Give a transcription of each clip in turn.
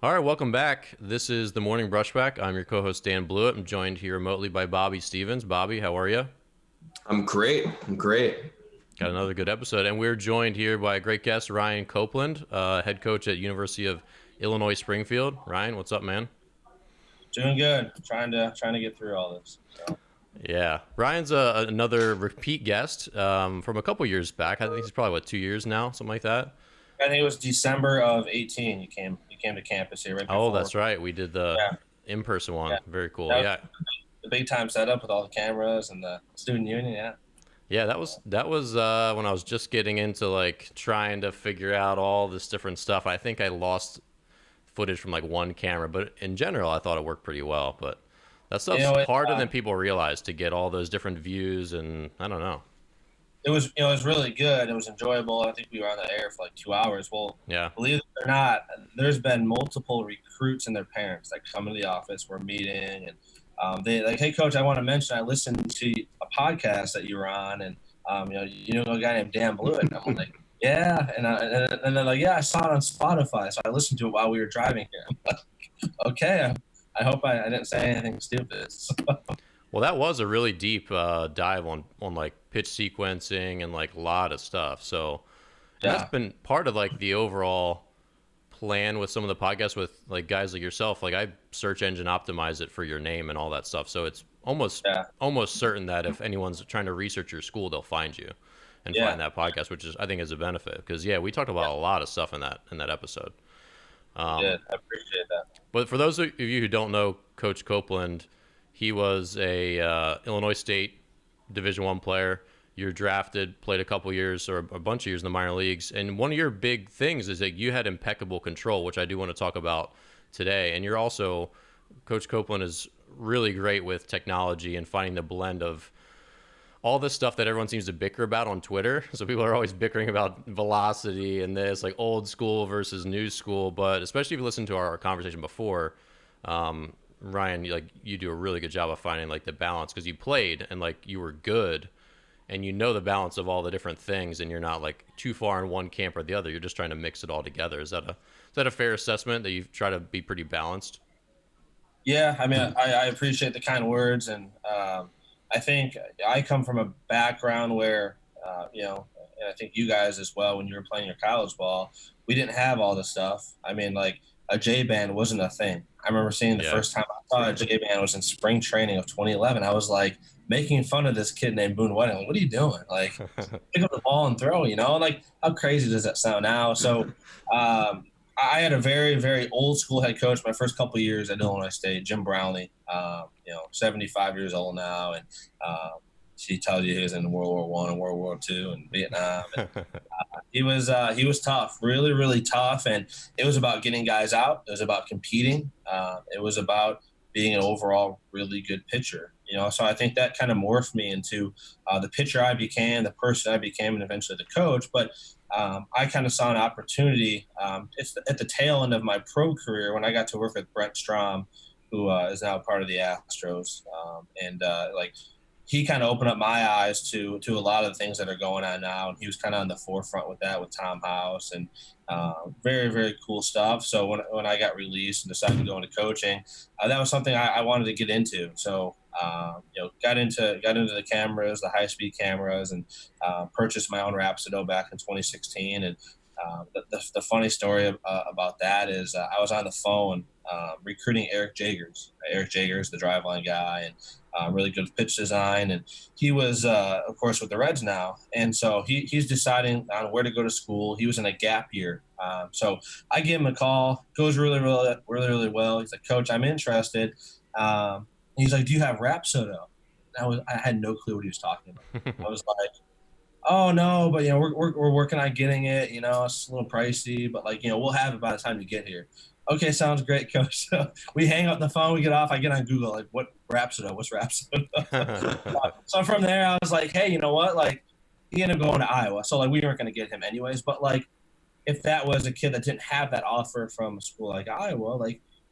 All right, welcome back. This is the Morning Brushback. I'm your co-host, Dan Blewett. I'm joined here remotely by Bobby Stevens. Bobby, how are you? I'm great. Got another good episode. And we're joined here by a great guest, Ryan Copeland, head coach at University of Illinois Springfield. Ryan, what's up, man? Doing good. Trying to get through all this. So. Yeah. Ryan's another repeat guest from a couple years back. I think he's probably, 2 years now, something like that? I think it was December of 18. You came to campus here right before. Oh, that's right. We did the in-person one. Yeah. Very cool. Yeah. The big time setup with all the cameras and the student union. Yeah. Yeah, that was when I was just getting into trying to figure out all this different stuff. I think I lost footage from one camera, but in general, I thought it worked pretty well. But that stuff's harder than people realize to get all those different views, and I don't know. It was really good. It was enjoyable. I think we were on the air for 2 hours. Well, yeah. Believe it or not, there's been multiple recruits and their parents that come into the office. We're meeting, and they hey coach, I want to mention I listened to a podcast that you were on, and you know a guy named Dan Blewett. And I'm like, yeah, and they're like, yeah, I saw it on Spotify, so I listened to it while we were driving here. I'm like, okay, I hope I didn't say anything stupid. Well, that was a really deep dive on pitch sequencing and a lot of stuff. So that's been part of the overall plan with some of the podcasts with guys like yourself. I search engine optimize it for your name and all that stuff. So it's almost certain that if anyone's trying to research your school, they'll find you and find that podcast, which I think is a benefit because we talked about a lot of stuff in that episode. I appreciate that. But for those of you who don't know Coach Copeland, he was a Illinois State Division I player. You're drafted, played a couple years or a bunch of years in the minor leagues. And one of your big things is that you had impeccable control, which I do want to talk about today. And you're also, Coach Copeland is really great with technology and finding the blend of all this stuff that everyone seems to bicker about on Twitter. So people are always bickering about velocity and this, old school versus new school. But especially if you listen to our conversation before, Ryan, you do a really good job of finding the balance because you played and you were good and the balance of all the different things and you're not too far in one camp or the other. You're just trying to mix it all together. Is that a fair assessment that you try to be pretty balanced? Yeah, I mean, I appreciate the kind words, and I think I come from a background where and I think you guys as well, when you were playing your college ball, we didn't have all this stuff. I mean, a J band wasn't a thing. I remember seeing the first time I saw a J band was in spring training of 2011. I was making fun of this kid named Boone Wedding. What are you doing? Pick up the ball and throw, how crazy does that sound now? So I had a very, very old school head coach my first couple of years at Illinois State, Jim Brownlee, 75 years old now. And she tells you he was in World War I and World War II and Vietnam. And, he was tough, really, really tough. And it was about getting guys out. It was about competing. It was about being an overall really good pitcher. So I think that kind of morphed me into the pitcher I became, the person I became, and eventually the coach. But I kind of saw an opportunity at the tail end of my pro career when I got to work with Brent Strom, who is now part of the Astros. He kind of opened up my eyes to a lot of the things that are going on now. And he was kind of on the forefront with that with Tom House and very, very cool stuff. So when I got released and decided to go into coaching, that was something I wanted to get into. So, got into the cameras, the high speed cameras, and purchased my own Rapsodo back in 2016. And the funny story about that is I was on the phone recruiting Eric Jagers. Eric Jagers, the driveline guy, and really good pitch design. And he was, of course, with the Reds now. And so he's deciding on where to go to school. He was in a gap year. So I give him a call. Goes really, really, really, really well. He's like, Coach, I'm interested. He's like, do you have Rapsodo? I had no clue what he was talking about. I was like, oh no, but we're working on getting it. It's a little pricey, but we'll have it by the time you get here. Okay, sounds great, Coach. So we hang up the phone, we get off. I get on Google, what Rapsodo? What's Rapsodo? So from there, I was like, hey, you know what? He ended up going to Iowa, so we weren't going to get him anyways. But if that was a kid that didn't have that offer from a school like Iowa,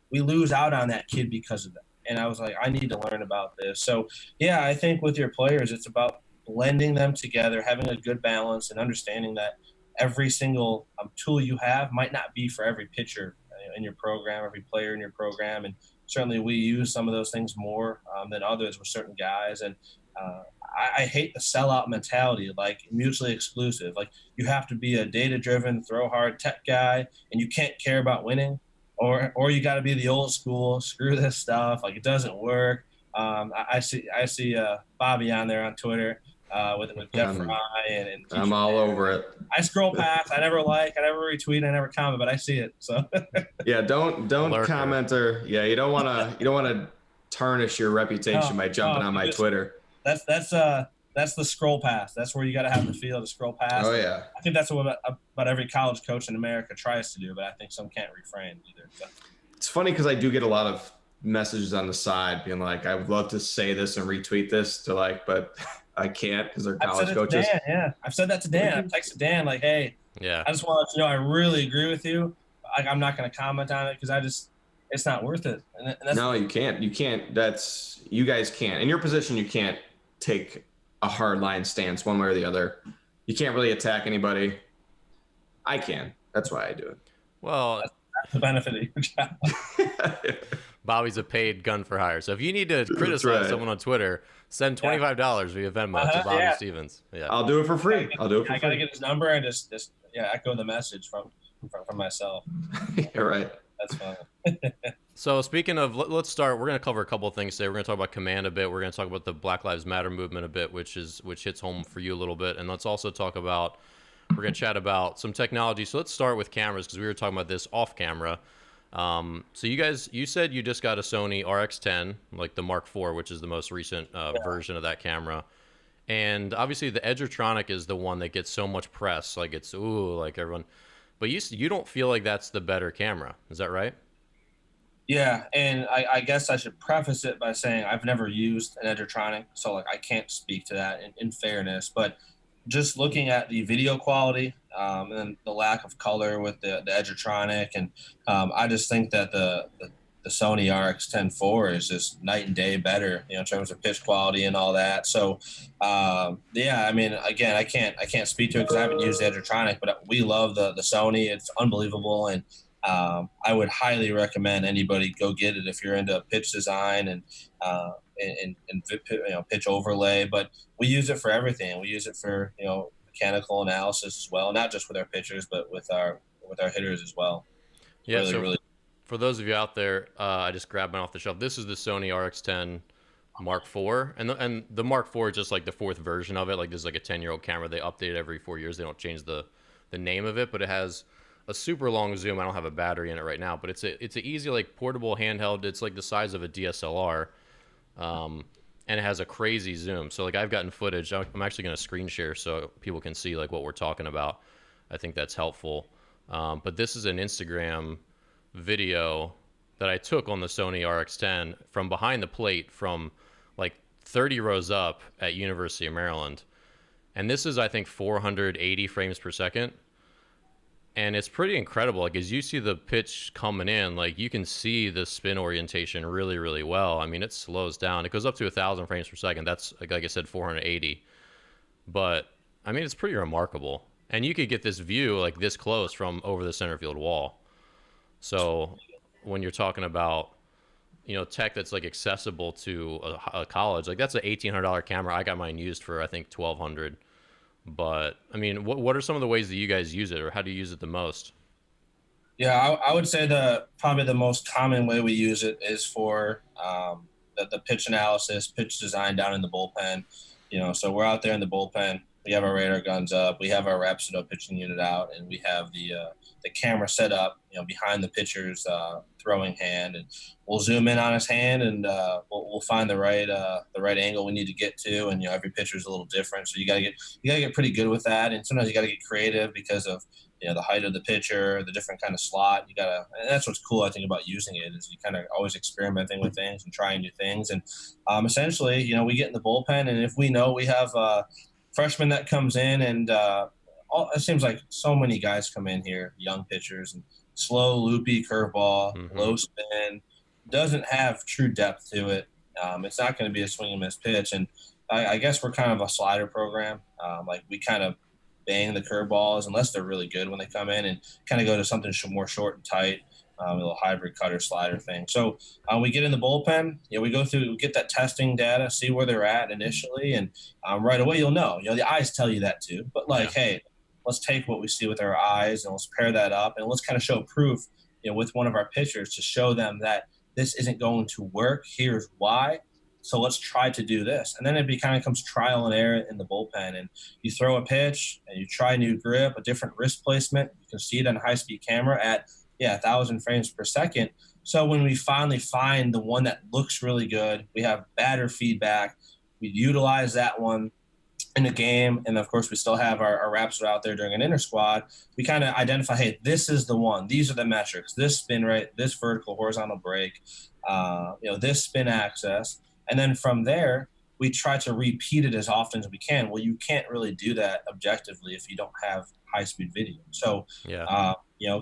we lose out on that kid because of that. And I was like, I need to learn about this. So yeah, I think with your players, it's about blending them together, having a good balance, and understanding that every single tool you have might not be for every pitcher in your program, every player in your program, and certainly we use some of those things more than others with certain guys. And I hate the sellout mentality, like mutually exclusive. Like you have to be a data-driven, throw-hard tech guy, and you can't care about winning, or you got to be the old school. Screw this stuff. Like it doesn't work. I see Bobby on there on Twitter with Jeff Fry and I'm all over it. I scroll past. I never retweet, I never comment, but I see it. So yeah, don't Lurker. comment or you don't want to tarnish your reputation by jumping on my Twitter. That's the scroll past. That's where you got to have the feel to scroll past. Oh yeah. I think that's what about every college coach in America tries to do, but I think some can't refrain either. So. It's funny because I do get a lot of messages on the side being like, I would love to say this and retweet this to but I can't because they're college coaches. Dan, yeah, I've said that to Dan. I've texted Dan like, hey, I just want to let you know I really agree with you. I'm not going to comment on it because it's not worth it. And that's no, you can't. You can't. You guys can't. In your position, you can't take a hard line stance one way or the other. You can't really attack anybody. I can. That's why I do it. Well, that's the benefit of your job. Bobby's a paid gun for hire. So if you need to criticize someone on Twitter, send $25 via Venmo to Bobby Stevens. Yeah, I'll do it for free. I got to get his number and just echo the message from myself. Yeah, right. That's fine. So speaking of, let's start. We're going to cover a couple of things today. We're going to talk about Command a bit. We're going to talk about the Black Lives Matter movement a bit, which hits home for you a little bit. And let's also talk about, we're going to chat about some technology. So let's start with cameras because we were talking about this off camera. So you said you just got a Sony RX-10, like the Mark IV, which is the most recent version of that camera. And obviously the Edgertronic is the one that gets so much press. Like it's, like everyone, but you don't feel like that's the better camera. Is that right? Yeah. And I guess I should preface it by saying I've never used an Edgertronic. So like, I can't speak to that in fairness, but just looking at the video quality and the lack of color with the Edgertronic, and I just think that the Sony RX-10 IV is just night and day better, in terms of pitch quality and all that. So, I mean, again, I can't speak to it because I haven't used the Edgertronic, but we love the Sony. It's unbelievable, and I would highly recommend anybody go get it if you're into pitch design and pitch overlay. But we use it for everything. We use it for mechanical analysis as well, not just with our pitchers, but with our hitters as well. Yeah. Really. For those of you out there, I just grabbed mine off the shelf. This is the Sony RX-10 Mark IV, and the Mark IV is just like the fourth version of it. Like this is like a 10-year-old camera. They update it every 4 years. They don't change the name of it, but it has a super long zoom. I don't have a battery in it right now, but it's an easy like portable handheld. It's like the size of a DSLR, and it has a crazy zoom. So like I've gotten footage. I'm actually going to screen share so people can see like what we're talking about. I think that's helpful. But this is an Instagram video that I took on the Sony RX-10 from behind the plate from like 30 rows up at University of Maryland. And this is, I think, 480 frames per second. And it's pretty incredible. Like as you see the pitch coming in, like you can see the spin orientation really, really well. I mean, it slows down. It goes up to 1,000 frames per second. That's, like I said, 480. But I mean, it's pretty remarkable. And you could get this view like this close from over the center field wall. So when you're talking about, tech that's like accessible to a college, like that's an $1,800 camera. I got mine used for, I think, $1,200. But I mean, what are some of the ways that you guys use it, or how do you use it the most? Yeah, I would say probably the most common way we use it is for the pitch analysis, pitch design down in the bullpen. So we're out there in the bullpen. We have our radar guns up. We have our Rapsodo pitching unit out, and we have the camera set up, behind the pitcher's throwing hand, and we'll zoom in on his hand, and we'll find the right angle we need to get to, and every pitcher is a little different, so you gotta get pretty good with that, and sometimes you gotta get creative because of the height of the pitcher, the different kind of slot. And that's what's cool I think about using it is you kind of always experimenting with things and trying new things, and essentially we get in the bullpen, and if we know we have freshman that comes in, and it seems like so many guys come in here, young pitchers, and slow, loopy curveball, low spin, doesn't have true depth to it. It's not going to be a swing and miss pitch. And I guess we're kind of a slider program. Like we kind of bang the curveballs unless they're really good when they come in, and kind of go to something more short and tight. a little hybrid cutter slider thing. So we get in the bullpen, we go through, get that testing data, see where they're at initially, and right away you'll know. The eyes tell you that too. But hey, let's take what we see with our eyes and let's pair that up and let's kind of show proof, with one of our pitchers to show them that this isn't going to work. Here's why. So let's try to do this. And then it kind of comes trial and error in the bullpen. And you throw a pitch and you try a new grip, a different wrist placement. You can see it on a high-speed camera at, 1,000 frames per second. So when we finally find the one that looks really good, we have batter feedback. We utilize that one in the game. And, of course, we still have our Rapsodo out there during an inter-squad. We kind of identify, hey, this is the one. These are the metrics. This spin rate, this vertical horizontal break, this spin access. And then from there, we try to repeat it as often as we can. Well, you can't really do that objectively if you don't have high-speed video. So,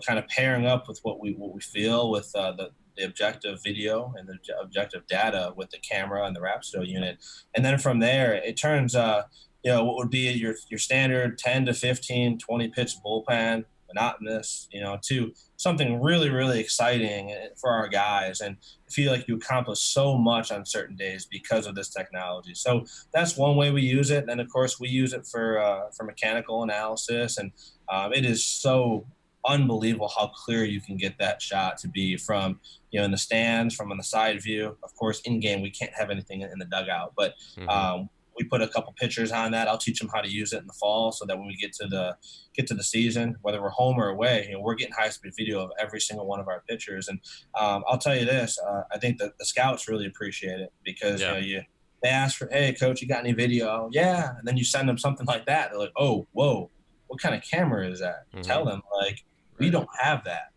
kind of pairing up with what we feel with the objective video and the objective data with the camera and the Rapsodo unit. And then from there, it turns, what would be your standard 10 to 15, 20 pitch bullpen, monotonous, to something really, really exciting for our guys. And I feel like you accomplish so much on certain days because of this technology. So that's one way we use it. And then, of course, we use it for mechanical analysis. And it is so unbelievable how clear you can get that shot to be from, in the stands, from on the side view. Of course, in game, we can't have anything in the dugout, but we put a couple pictures on that. I'll teach them how to use it in the fall so that when we get to the season, whether we're home or away, we're getting high-speed video of every single one of our pitchers. And I'll tell you this, I think that the scouts really appreciate it because they ask for, hey, coach, you got any video? Yeah. And then you send them something like that. They're like, oh, whoa, what kind of camera is that? Tell them, we don't have that.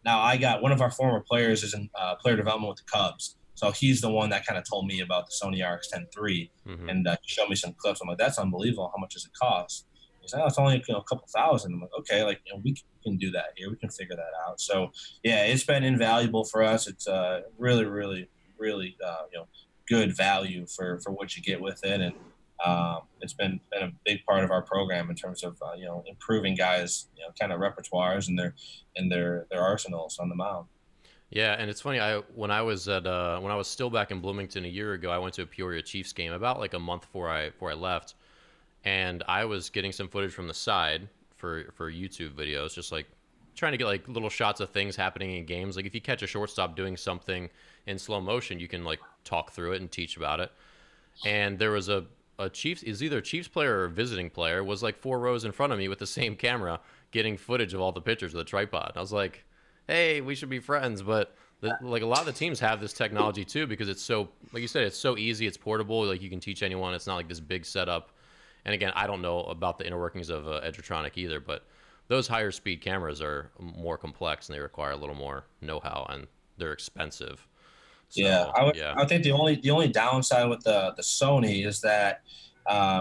Now I got one of our former players is in player development with the Cubs. So he's the one that kind of told me about the Sony RX-10 III and showed me some clips. I'm like, that's unbelievable. How much does it cost? He's like, oh, it's only a couple thousand. I'm like, okay, we can do that here. We can figure that out. So it's been invaluable for us. It's really, really, really good value for what you get with it, and it's been a big part of our program in terms of improving guys kind of repertoires and their arsenals on the mound. Yeah, and it's funny. When I was still back in Bloomington a year ago, I went to a Peoria Chiefs game about like a month before I left, and I was getting some footage from the side for YouTube videos, just like trying to get like little shots of things happening in games. Like if you catch a shortstop doing something in slow motion, you can like talk through it and teach about it. And there was a Chiefs, is either a Chiefs player or a visiting player, was like 4 rows in front of me with the same camera, getting footage of all the pitchers with a tripod. I was like, hey, we should be friends. But like a lot of the teams have this technology too, because it's so, like you said, it's so easy, it's portable, like you can teach anyone. It's not like this big setup. And again, I don't know about the inner workings of Edgertronic either, but those higher speed cameras are more complex and they require a little more know-how, and they're expensive. So, I think the only downside with the Sony is that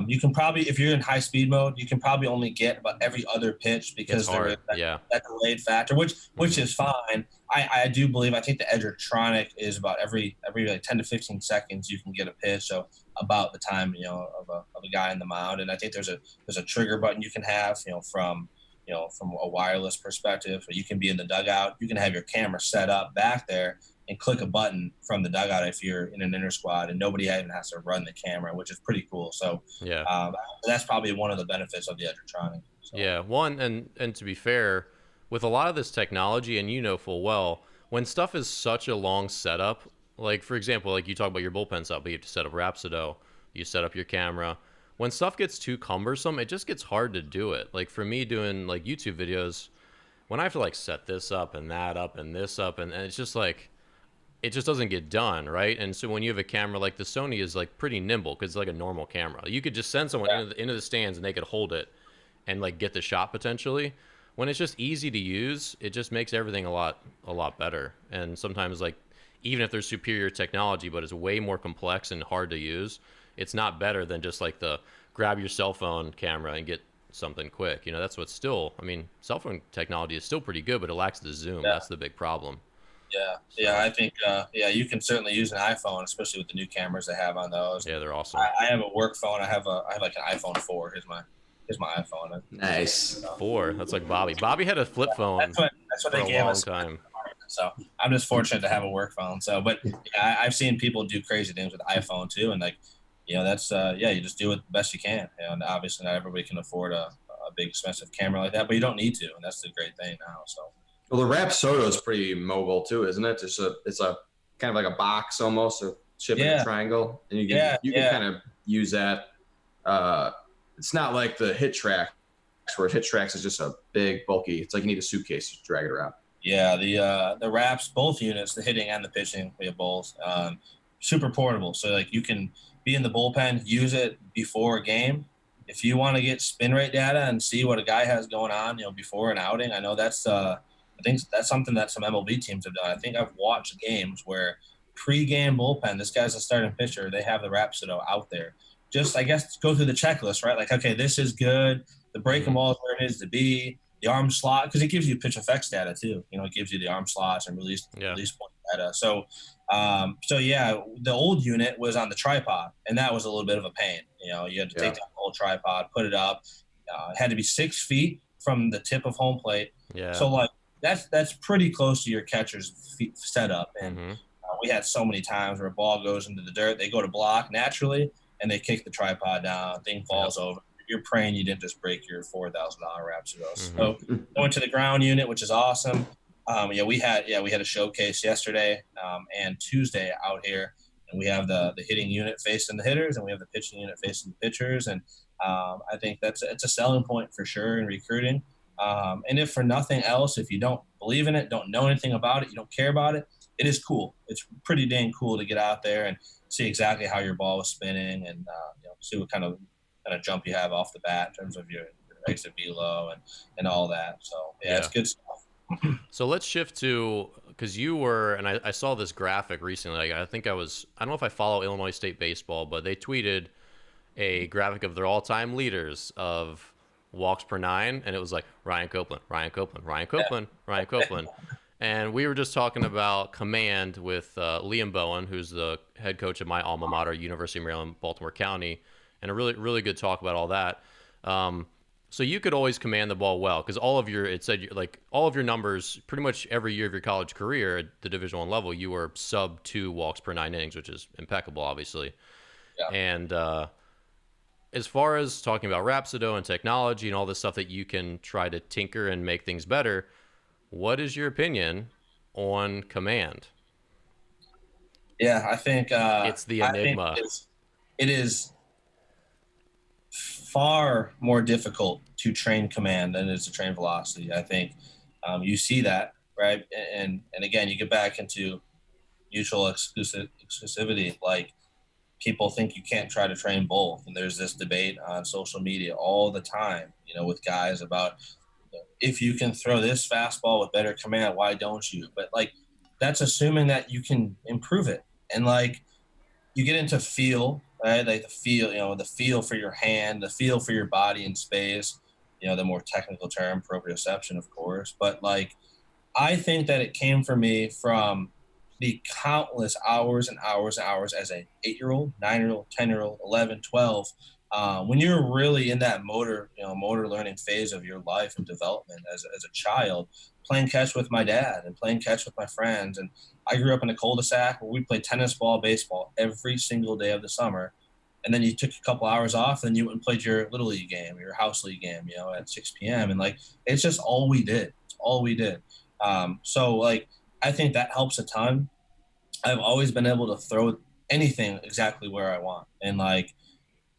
you can probably, if you're in high speed mode, you can probably only get about every other pitch because there is that delayed factor, which is fine. I do believe, I think the Edgertronic is about every like 10 to 15 seconds you can get a pitch, so about the time of a guy in the mound. And I think there's a trigger button you can have from a wireless perspective. You can be in the dugout, you can have your camera set up back there and click a button from the dugout if you're in an inter squad, and nobody even has to run the camera, which is pretty cool. So that's probably one of the benefits of the Edgertronic. So. Yeah, one, and to be fair, with a lot of this technology, and full well, when stuff is such a long setup, like for example, like you talk about your bullpen setup, you have to set up Rapsodo, you set up your camera. When stuff gets too cumbersome, it just gets hard to do it. Like for me doing like YouTube videos, when I have to like set this up and that up and this up, and it's just like, it just doesn't get done, right? And so when you have a camera like the Sony is like pretty nimble because it's like a normal camera. You could just send someone into the stands and they could hold it and like get the shot potentially. When it's just easy to use, it just makes everything a lot better. And sometimes like even if there's superior technology, but it's way more complex and hard to use, it's not better than just like the grab your cell phone camera and get something quick. That's what's still, cell phone technology is still pretty good, but it lacks the zoom. That's the big problem. I think you can certainly use an iPhone, especially with the new cameras they have on those. Yeah, they're awesome. I have a work phone. I have like an iPhone 4. Here's my iPhone. Nice. 4. That's like Bobby. Bobby had a flip phone. That's what for they a gave long us. time. So I'm just fortunate to have a work phone. So, but yeah, I've seen people do crazy things with iPhone too. And like, that's, you just do it the best you can. And obviously not everybody can afford a big expensive camera like that, but you don't need to. And that's the great thing now. So. Well, the Rapsodo is pretty mobile too, isn't it? It's a kind of like a box almost, or shipping a triangle, and you can kind of use that. It's not like the Hit Trax, where Hit Trax is just a big bulky. It's like you need a suitcase to drag it around. Yeah, the Raps, both units, the hitting and the pitching, we have both. Super portable, so like you can be in the bullpen, use it before a game. If you want to get spin rate data and see what a guy has going on, before an outing, I know that's I think that's something that some MLB teams have done. I think I've watched games where pre-game bullpen, this guy's a starting pitcher, they have the Rapsodo out there. Just, I guess, go through the checklist, right? Like, okay, this is good. The breaking ball is where it needs to be. The arm slot, because it gives you pitch effects data too. It gives you the arm slots and release point data. So, the old unit was on the tripod, and that was a little bit of a pain. You had to take the whole tripod, put it up. It had to be 6 feet from the tip of home plate. Yeah. So, like, that's pretty close to your catcher's setup. And we had so many times where a ball goes into the dirt, they go to block naturally, and they kick the tripod down, thing falls over. You're praying you didn't just break your $4,000 Rapsodo. So going to the ground unit, which is awesome. We had a showcase yesterday and Tuesday out here, and we have the hitting unit facing the hitters, and we have the pitching unit facing the pitchers, and I think it's a selling point for sure in recruiting. And if for nothing else, if you don't believe in it, don't know anything about it, you don't care about it, it is cool. It's pretty dang cool to get out there and see exactly how your ball is spinning, and see what kind of jump you have off the bat in terms of your exit velo and all that. So it's good stuff. So let's shift to, because you were, and I saw this graphic recently. Like, I don't know if I follow Illinois State baseball, but they tweeted a graphic of their all-time leaders of walks per nine, and it was like Ryan Copeland, Ryan Copeland, Ryan Copeland, Ryan Copeland. And we were just talking about command with Liam Bowen, who's the head coach of my alma mater, University of Maryland, Baltimore County, and a really, really good talk about all that. So you could always command the ball well, because all of your numbers, pretty much every year of your college career at the Division I level, you were sub 2 walks per 9 innings, which is impeccable, obviously. Yeah. And as far as talking about Rapsodo and technology and all this stuff that you can try to tinker and make things better, what is your opinion on command? Yeah, I think it's the enigma. It is far more difficult to train command than it is to train velocity. I think you see that, right? And again, you get back into mutual exclusivity. Like, people think you can't try to train both, and there's this debate on social media all the time, with guys about, if you can throw this fastball with better command, why don't you? But like, that's assuming that you can improve it. And like, you get into feel, right? Like the feel for your hand, the feel for your body in space, the more technical term, proprioception, of course. But like, I think that it came for me from the countless hours and hours and hours as an 8-year-old, 9-year-old, 10-year-old, 11, 12, when you're really in that motor learning phase of your life and development as a child, playing catch with my dad and playing catch with my friends. And I grew up in a cul-de-sac where we played tennis ball, baseball every single day of the summer. And then you took a couple hours off, and you went and played your little league game, your house league game, at 6 p.m. And like, it's just all we did. It's all we did. So like, I think that helps a ton. I've always been able to throw anything exactly where I want. And like,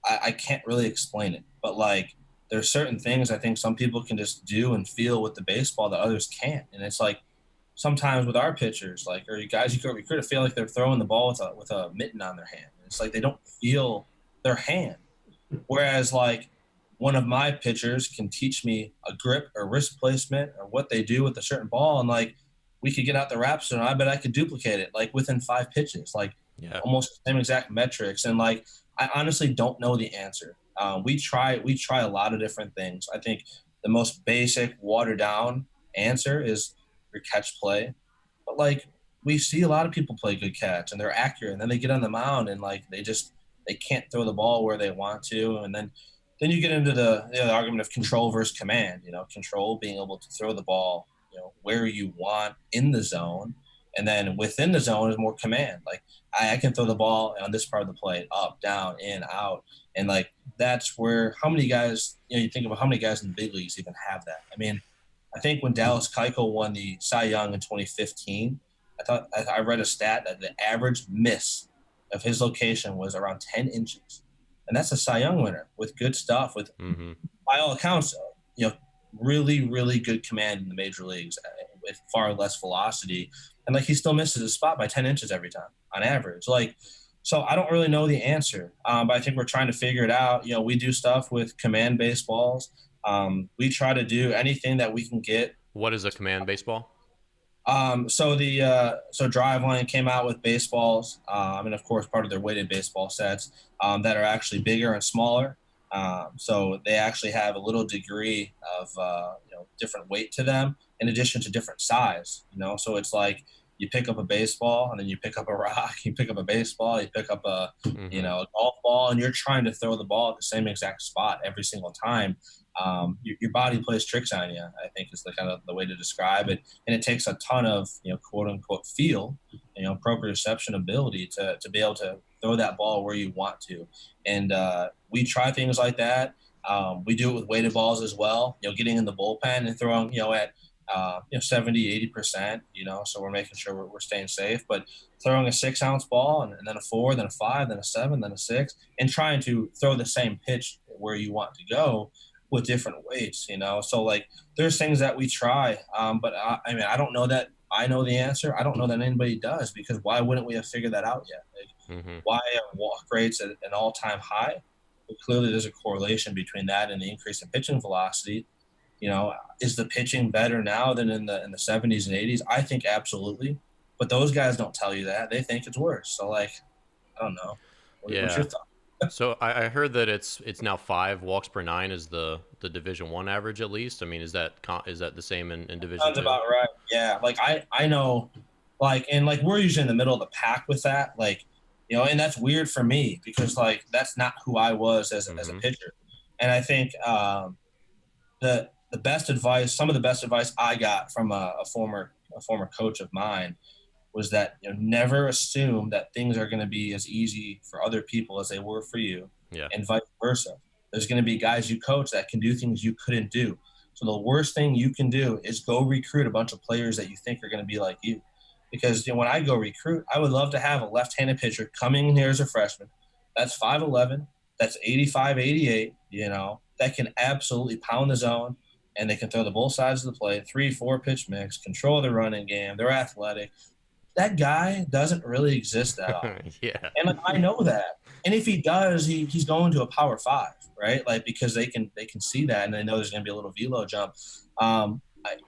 I can't really explain it, but like, there's certain things I think some people can just do and feel with the baseball that others can't. And it's like, sometimes with our pitchers, like, or you guys, you could feel like they're throwing the ball with a mitten on their hand. It's like, they don't feel their hand. Whereas like, one of my pitchers can teach me a grip or wrist placement or what they do with a certain ball. And like, we could get out the Rapsodo, and I bet I could duplicate it like within 5 pitches, like almost the same exact metrics. And like, I honestly don't know the answer. We try a lot of different things. I think the most basic, watered down answer is your catch play. But like, we see a lot of people play good catch and they're accurate, and then they get on the mound and like, they can't throw the ball where they want to. And then you get into the argument of control versus command, control being able to throw the ball where you want in the zone. And then within the zone is more command. Like I can throw the ball on this part of the plate, up, down, in, out. And like, that's where, how many guys, you think about how many guys in the big leagues even have that. I mean, I think when Dallas Keuchel won the Cy Young in 2015, I read a stat that the average miss of his location was around 10 inches. And that's a Cy Young winner with good stuff, with, by all accounts, really, really good command in the major leagues with far less velocity. And like, he still misses his spot by 10 inches every time on average. Like, so I don't really know the answer, but I think we're trying to figure it out. We do stuff with command baseballs. We try to do anything that we can get. What is a command baseball? So Driveline came out with baseballs, and of course part of their weighted baseball sets that are actually bigger and smaller. So they actually have a little degree of different weight to them, in addition to different size. So it's like you pick up a baseball, and then you pick up a rock, you pick up a baseball, you pick up a a golf ball, and you're trying to throw the ball at the same exact spot every single time. Your body plays tricks on you, I think, is the kind of the way to describe it. And it takes a ton of, quote unquote feel, proprioception ability to be able to throw that ball where you want to. And we try things like that. We do it with weighted balls as well, getting in the bullpen and throwing, at 70, 80%, so we're making sure we're staying safe, but throwing a 6-ounce ball and then a 4, then a 5, then a 7, then a 6, and trying to throw the same pitch where you want to go with different weights, so like there's things that we try. But I don't know that I know the answer. I don't know that anybody does, because why wouldn't we have figured that out yet? Like, why are walk rates at an all-time high? Well, clearly there's a correlation between that and the increase in pitching velocity. Is the pitching better now than in the 70s and 80s? I think absolutely. But those guys don't tell you that. They think it's worse. So, like, I don't know. What's your thought? So I heard that it's now 5 walks per 9 is the Division I average, at least. I mean, is that the same in Division II? Sounds about right. Yeah. Like, I know, like, and, like, we're usually in the middle of the pack with that. Like, and that's weird for me, because, like, that's not who I was as a pitcher. And I think the best advice, some of the best advice I got from a former coach of mine was that never assume that things are going to be as easy for other people as they were for you, and vice versa. There's going to be guys you coach that can do things you couldn't do. So the worst thing you can do is go recruit a bunch of players that you think are going to be like you. Because when I go recruit, I would love to have a left-handed pitcher coming in here as a freshman. That's 5'11", that's 85, 88, that can absolutely pound the zone, and they can throw the both sides of the plate, 3-4 pitch mix, control the running game. They're athletic. That guy doesn't really exist that often. And like, I know that. And if he does, he's going to a Power 5, right? Like, because they can see that, and they know there's going to be a little velo jump.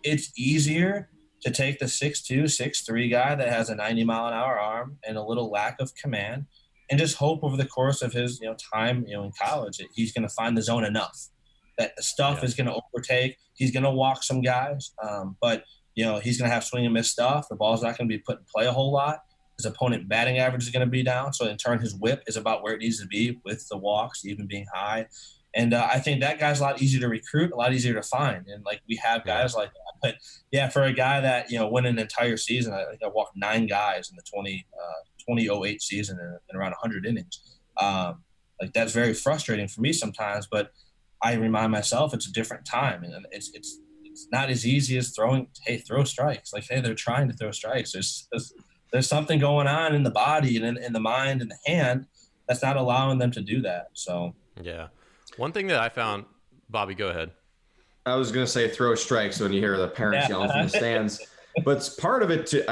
It's easier to take the 6'2", 6'3" guy that has a 90-mile-an-hour arm and a little lack of command, and just hope over the course of his time in college that he's going to find the zone enough that the stuff is going to overtake. He's going to walk some guys, but he's going to have swing and miss stuff. The ball's not going to be put in play a whole lot. His opponent batting average is going to be down. So in turn, his whip is about where it needs to be, with the walks even being high. And I think that guy's a lot easier to recruit, a lot easier to find. And like, we have guys like that. But yeah, for a guy that, went an entire season, I think I walked 9 guys in the 2008 season in around 100 innings. Like, that's very frustrating for me sometimes, but I remind myself it's a different time, and it's not as easy as throw strikes. Like, hey, they're trying to throw strikes. There's something going on in the body and in the mind and the hand that's not allowing them to do that. So yeah, one thing that I found, Bobby, go ahead. I was gonna say throw strikes when you hear the parents yelling from the stands, but it's part of it too.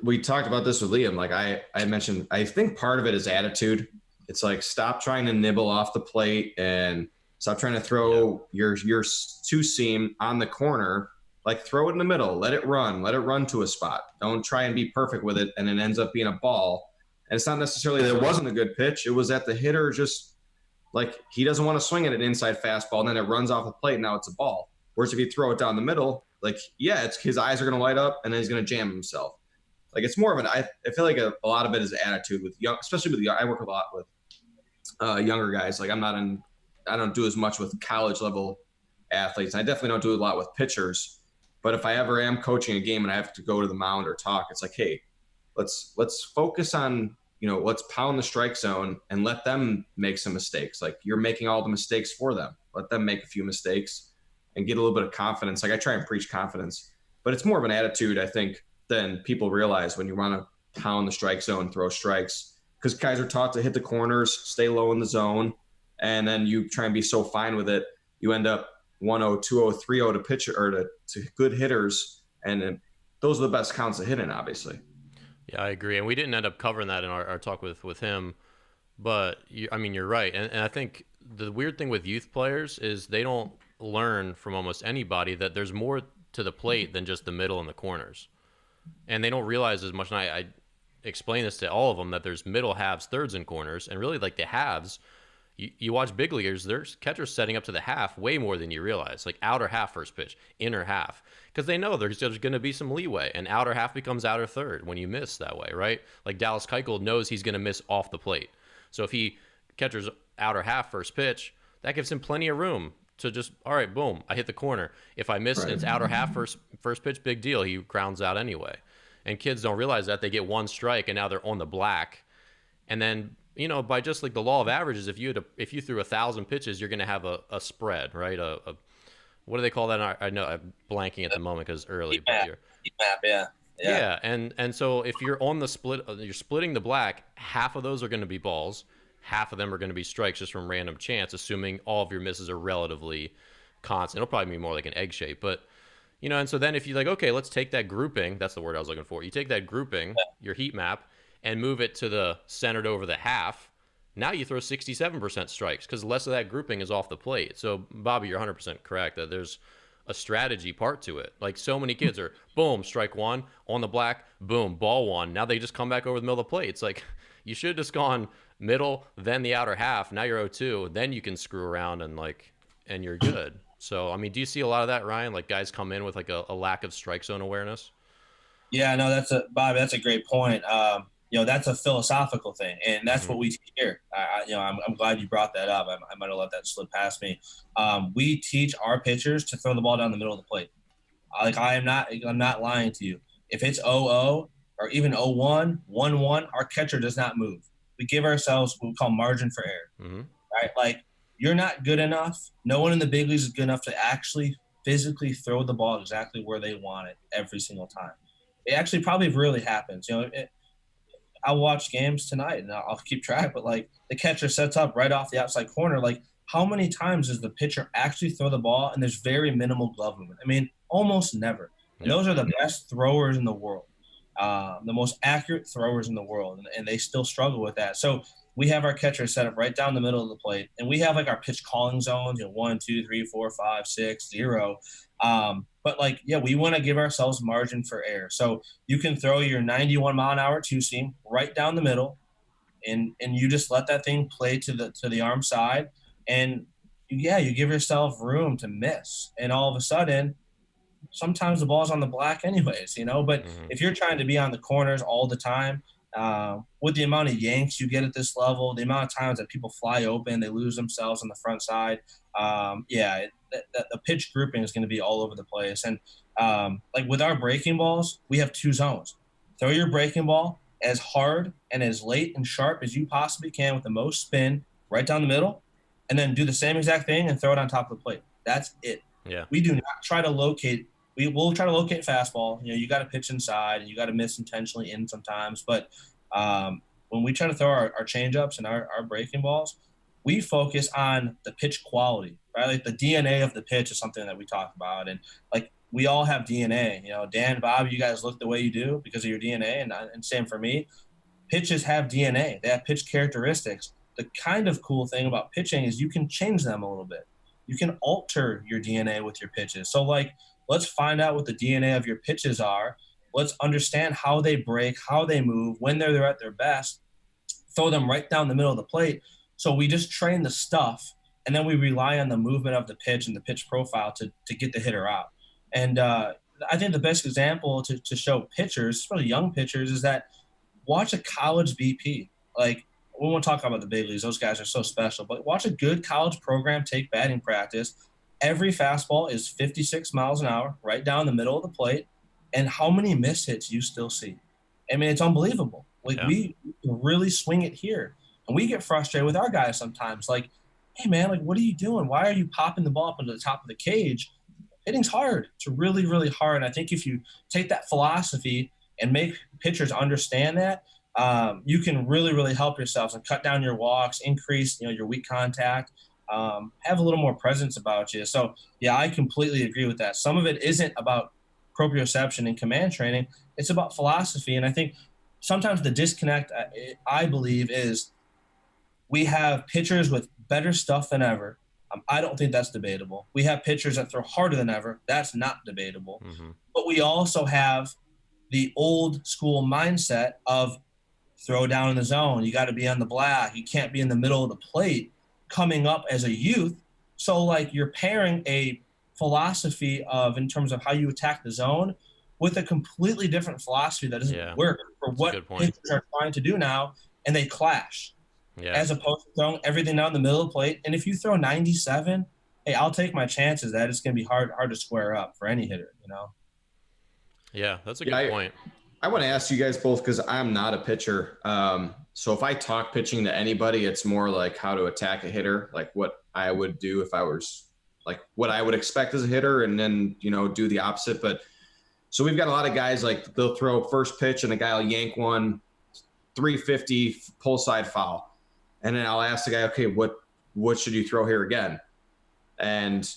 We talked about this with Liam. Like I mentioned, I think part of it is attitude. It's like, stop trying to nibble off the plate and stop trying to throw your two seam on the corner. Like, throw it in the middle. Let it run to a spot. Don't try and be perfect with it, and it ends up being a ball. And it's not necessarily that it wasn't a good pitch. It was that the hitter just, like, he doesn't want to swing at an inside fastball, and then it runs off the plate, and now it's a ball. Whereas if you throw it down the middle, like, it's his eyes are going to light up, and then he's going to jam himself. Like, it's more of I feel like a lot of it is attitude with young, especially with I work a lot with younger guys. Like, I don't do as much with college level athletes. I definitely don't do a lot with pitchers. But if I ever am coaching a game and I have to go to the mound or talk, it's like, hey, let's focus on, let's pound the strike zone and let them make some mistakes. Like, you're making all the mistakes for them. Let them make a few mistakes and get a little bit of confidence. Like, I try and preach confidence, but it's more of an attitude, I think, than people realize when you want to pound the strike zone, throw strikes, because guys are taught to hit the corners, stay low in the zone, and then you try and be so fine with it, you end up 1-0, 2-0, 3-0 to pitcher or to good hitters, and those are the best counts to hit in, obviously. Yeah, I agree, and we didn't end up covering that in our talk with him, but you're right, and I think the weird thing with youth players is they don't learn from almost anybody that there's more to the plate than just the middle and the corners, and they don't realize as much. And I explain this to all of them, that there's middle, halves, thirds, and corners, and really, like, the halves. You watch big leaguers, there's catchers setting up to the half way more than you realize, like outer half first pitch, inner half, because they know there's going to be some leeway, and outer half becomes outer third when you miss that way, right? Like Dallas Keuchel knows he's going to miss off the plate, so if he catchers outer half first pitch, that gives him plenty of room to just, all right, boom, I hit the corner. If I miss, right, it's outer half first pitch, big deal, he grounds out anyway. And kids don't realize that. They get one strike and now they're on the black, and then, by just like the law of averages, if you threw 1,000 pitches, you're going to have a spread, right? What do they call that? I know I'm blanking at the moment because early. Yeah. And so if you're on the split, you're splitting the black, half of those are going to be balls, half of them are going to be strikes just from random chance, assuming all of your misses are relatively constant. It'll probably be more like an egg shape, but and so then if you like, okay, let's take that grouping, that's the word I was looking for. You take that grouping, your heat map, and move it to the centered over the half. Now you throw 67% strikes because less of that grouping is off the plate. So, Bobby, you're 100% correct that there's a strategy part to it. Like, so many kids are, boom, strike one, on the black, boom, ball one. Now they just come back over the middle of the plate. It's like, you should have just gone middle, then the outer half. Now you're 0-2. Then you can screw around and you're good. So, I mean, do you see a lot of that, Ryan? Like, guys come in with like a lack of strike zone awareness? Yeah, no, Bobby, that's a great point. That's a philosophical thing, and that's what we teach here. I'm glad you brought that up. I might have let that slip past me. We teach our pitchers to throw the ball down the middle of the plate. I'm not lying to you. If it's 0-0 or even 0-1, 1-1, our catcher does not move. We give ourselves what we call margin for error, right? Like, you're not good enough. No one in the big leagues is good enough to actually physically throw the ball exactly where they want it every single time. It actually probably really happens. I'll watch games tonight and I'll keep track, but like, the catcher sets up right off the outside corner. Like, how many times does the pitcher actually throw the ball and there's very minimal glove movement? I mean, almost never. And those are the best throwers in the world, the most accurate throwers in the world, and they still struggle with that. So we have our catchers set up right down the middle of the plate, and we have like our pitch calling zones, 1, 2, 3, 4, 5, 6, 0. But like, yeah, we want to give ourselves margin for error. So you can throw your 91 mile an hour two seam right down the middle, and you just let that thing play to the arm side, and you give yourself room to miss. And all of a sudden, sometimes the ball's on the black anyways, but if you're trying to be on the corners all the time, with the amount of yanks you get at this level, the amount of times that people fly open, they lose themselves on the front side. The pitch grouping is going to be all over the place. And like with our breaking balls, we have two zones. Throw your breaking ball as hard and as late and sharp as you possibly can with the most spin right down the middle, and then do the same exact thing and throw it on top of the plate. That's it. Yeah. We do not try to locate. We will try to locate fastball. You got to pitch inside and you got to miss intentionally in sometimes. But when we try to throw our changeups and our breaking balls, we focus on the pitch quality, right? Like, the DNA of the pitch is something that we talk about. And like, we all have DNA, Dan, Bob, you guys look the way you do because of your DNA. And same for me. Pitches have DNA. They have pitch characteristics. The kind of cool thing about pitching is you can change them a little bit. You can alter your DNA with your pitches. So like, let's find out what the DNA of your pitches are. Let's understand how they break, how they move, when they're at their best. Throw them right down the middle of the plate. So we just train the stuff, and then we rely on the movement of the pitch and the pitch profile to get the hitter out. And I think the best example to show pitchers, especially young pitchers, is that watch a college BP. Like, we won't talk about the big leagues. Those guys are so special. But watch a good college program take batting practice. every fastball is 56 miles an hour, right down the middle of the plate. And how many miss hits you still see? I mean, it's unbelievable. Like, we really swing it here. And we get frustrated with our guys sometimes. Like, hey, man, like, what are you doing? Why are you popping the ball up into the top of the cage? Hitting's hard. It's really, really hard. And I think if you take that philosophy and make pitchers understand that, you can really, really help yourselves and cut down your walks, increase, your weak contact, have a little more presence about you. So, yeah, I completely agree with that. Some of it isn't about proprioception and command training. It's about philosophy. And I think sometimes the disconnect, I believe, is we have pitchers with better stuff than ever. I don't think that's debatable. We have pitchers that throw harder than ever. That's not debatable. Mm-hmm. But we also have the old school mindset of throw down in the zone. You got to be on the black. You can't be in the middle of the plate coming up as a youth. So, like, you're pairing a philosophy of, in terms of how you attack the zone, with a completely different philosophy that doesn't work for what pitchers are trying to do now, and they clash. Yeah. As opposed to throwing everything down the middle of the plate. And if you throw 97, hey, I'll take my chances that it's going to be hard to square up for any hitter, Yeah, that's a good point. I want to ask you guys both, because I'm not a pitcher. So if I talk pitching to anybody, it's more like how to attack a hitter, like what I would do if I was, like, what I would expect as a hitter, and then, do the opposite. But so we've got a lot of guys, like, they'll throw first pitch and the guy will yank one 350 pull side foul. And then I'll ask the guy, okay, what should you throw here again? And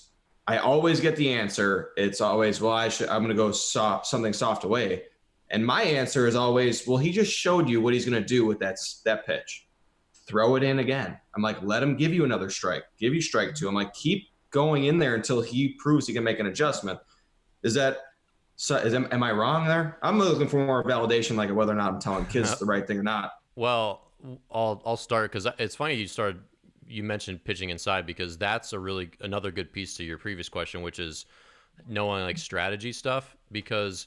I always get the answer. It's always, well, I'm going to go something soft away. And my answer is always, well, he just showed you what he's going to do with that pitch. Throw it in again. I'm like, let him give you another strike. Give you strike two. I'm like, keep going in there until he proves he can make an adjustment. Am I wrong there? I'm looking for more validation, like whether or not I'm telling kids the right thing or not. Well, I'll start, because it's funny you mentioned pitching inside, because that's another good piece to your previous question, which is knowing, like, strategy stuff. Because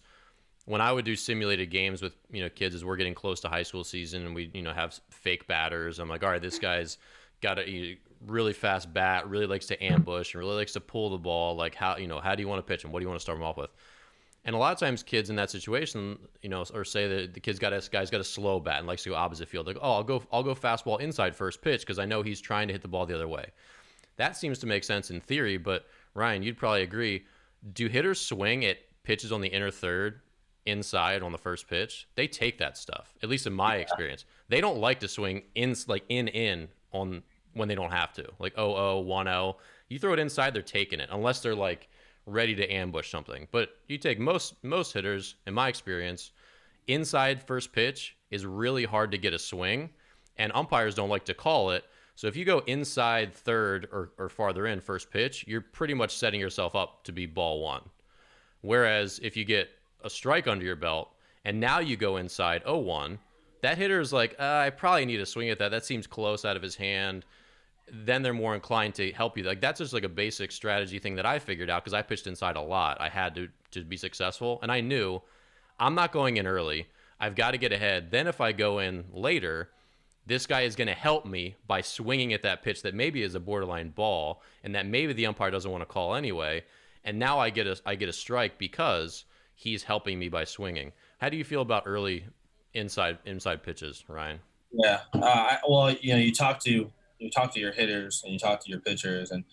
when I would do simulated games with kids as we're getting close to high school season, and we have fake batters, I'm like, all right, this guy's got a really fast bat, really likes to ambush, and really likes to pull the ball. Like, how do you want to pitch him? What do you want to start him off with? And a lot of times kids in that situation, or say that the guy's got a slow bat and likes to go opposite field. Like, I'll go fastball inside first pitch because I know he's trying to hit the ball the other way. That seems to make sense in theory, but Ryan, you'd probably agree. Do hitters swing at pitches on the inner third inside on the first pitch? They take that stuff, at least in my experience. They don't like to swing in on when they don't have to. Like 0-0, 1-0. You throw it inside, they're taking it, unless they're like ready to ambush something. But you take most hitters, in my experience, inside first pitch is really hard to get a swing, and umpires don't like to call it. So if you go inside third or farther in first pitch, you're pretty much setting yourself up to be ball one. Whereas if you get a strike under your belt and now you go inside 0-1, that hitter is like, I probably need to swing at that. That seems close out of his hand. Then they're more inclined to help you. Like, that's just like a basic strategy thing that I figured out, because I pitched inside a lot. I had to be successful, and I knew I'm not going in early. I've got to get ahead. Then if I go in later, this guy is going to help me by swinging at that pitch that maybe is a borderline ball and that maybe the umpire doesn't want to call anyway. And now I get a strike because he's helping me by swinging. How do you feel about early inside pitches, Ryan? Yeah. You talk to your hitters and you talk to your pitchers, and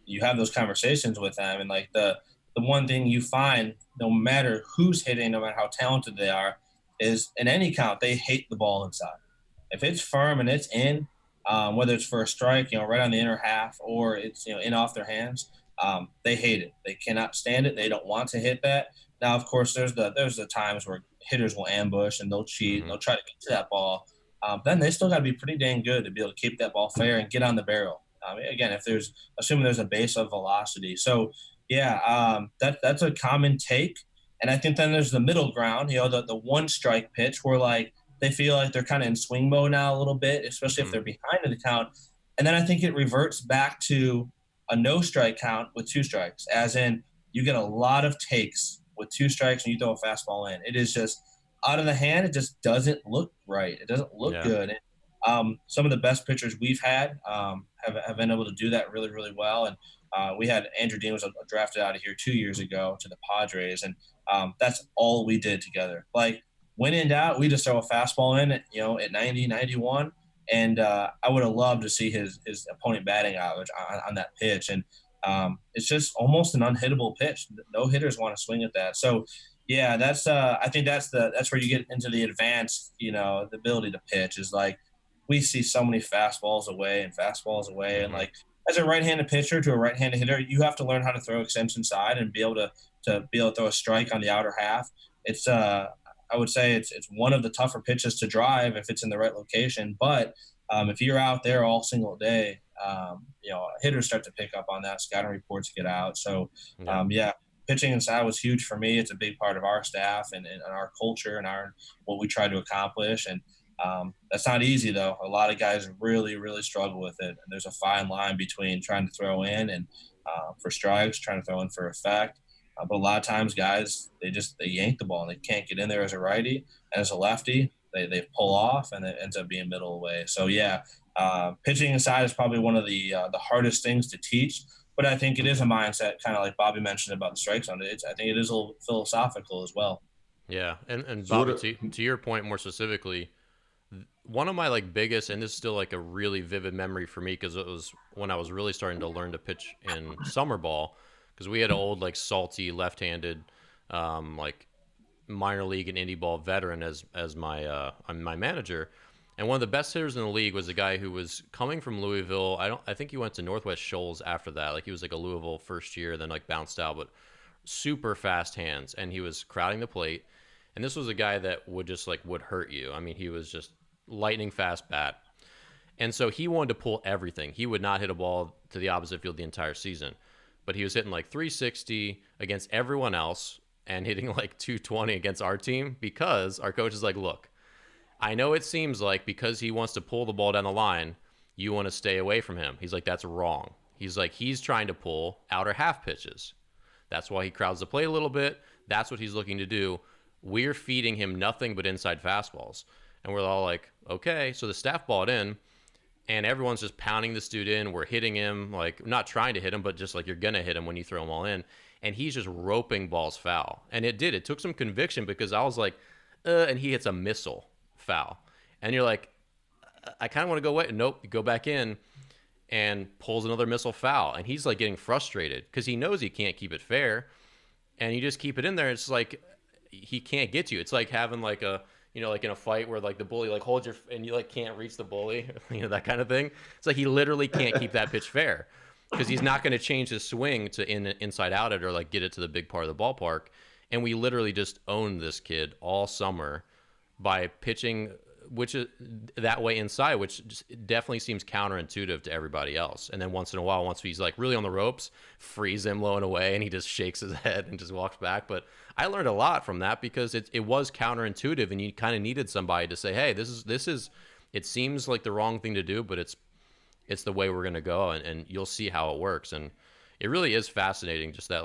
you have those conversations with them. And like the one thing you find, no matter who's hitting, no matter how talented they are, is in any count, they hate the ball inside. If it's firm and it's in, whether it's for a strike, right on the inner half, or it's, in off their hands, they hate it. They cannot stand it. They don't want to hit that. Now, of course, there's the times where hitters will ambush and they'll cheat. And they'll try to get to that ball. Then they still got to be pretty dang good to be able to keep that ball fair and get on the barrel. Again, assuming there's a base of velocity. So, yeah, that's a common take. And I think then there's the middle ground, the one strike pitch where, like, they feel like they're kind of in swing mode now a little bit, especially if they're behind in the count. And then I think it reverts back to a no strike count with two strikes, as in you get a lot of takes with two strikes and you throw a fastball in. It is just out of the hand. It just doesn't look right. It doesn't look good. And, some of the best pitchers we've had have been able to do that really, really well. And We had Andrew Dean was drafted out of here 2 years ago to the Padres, and that's all we did together. Like, when in doubt, we just throw a fastball in at 90, 91. And I would have loved to see his opponent batting average on that pitch. And it's just almost an unhittable pitch. No hitters want to swing at that. So, yeah, that's I think that's where you get into the advanced, the ability to pitch is like we see so many fastballs away. And like as a right-handed pitcher to a right-handed hitter, you have to learn how to throw extension side and be able to throw a strike on the outer half. It's I would say it's one of the tougher pitches to drive if it's in the right location. But if you're out there all single day, hitters start to pick up on that. Scouting reports get out. So, pitching inside was huge for me. It's a big part of our staff and our culture and what we try to accomplish. And that's not easy, though. A lot of guys really, really struggle with it. And there's a fine line between trying to throw in and for strikes, trying to throw in for effect. But a lot of times guys, they yank the ball and they can't get in there as a righty. And as a lefty, they pull off and it ends up being middle away. So, pitching inside is probably one of the hardest things to teach. But I think it is a mindset, kind of like Bobby mentioned about the strike zone. I think it is a little philosophical as well. Yeah, and Bobby, to your point more specifically, one of my biggest, and this is still a really vivid memory for me because it was when I was really starting to learn to pitch in summer ball. Because we had an old salty left-handed minor league and indie ball veteran as my manager, and one of the best hitters in the league was a guy who was coming from Louisville. I think he went to Northwest Shoals after that. He was a Louisville first year, then bounced out, but super fast hands, and he was crowding the plate. And this was a guy that would just would hurt you. I mean, he was just lightning fast bat, and so he wanted to pull everything. He would not hit a ball to the opposite field the entire season. But he was hitting 360 against everyone else and hitting 220 against our team because our coach is look, I know it seems because he wants to pull the ball down the line, you want to stay away from him. He's that's wrong. He's trying to pull outer half pitches. That's why he crowds the plate a little bit. That's what he's looking to do. We're feeding him nothing but inside fastballs. And we're all okay. So the staff bought in. And everyone's just pounding this dude in. We're hitting him, not trying to hit him, but just you're going to hit him when you throw them all in. And he's just roping balls foul. And it did. It took some conviction because I was and he hits a missile foul. And you're I kind of want to go away. Nope, you go back in and pulls another missile foul. And he's getting frustrated because he knows he can't keep it fair. And you just keep it in there. It's he can't get to you. It's having a... in a fight where the bully holds your and you can't reach the bully, that kind of thing. It's he literally can't keep that pitch fair because he's not going to change his swing to inside out it or get it to the big part of the ballpark. And we literally just owned this kid all summer by pitching which is that way inside, which just definitely seems counterintuitive to everybody else. And then once in a while, once he's really on the ropes, freeze him low and away, and he just shakes his head and just walks back. But I learned a lot from that because it was counterintuitive, and you kind of needed somebody to say, hey, this is it seems like the wrong thing to do, but it's the way we're going to go, and you'll see how it works. And it really is fascinating, just that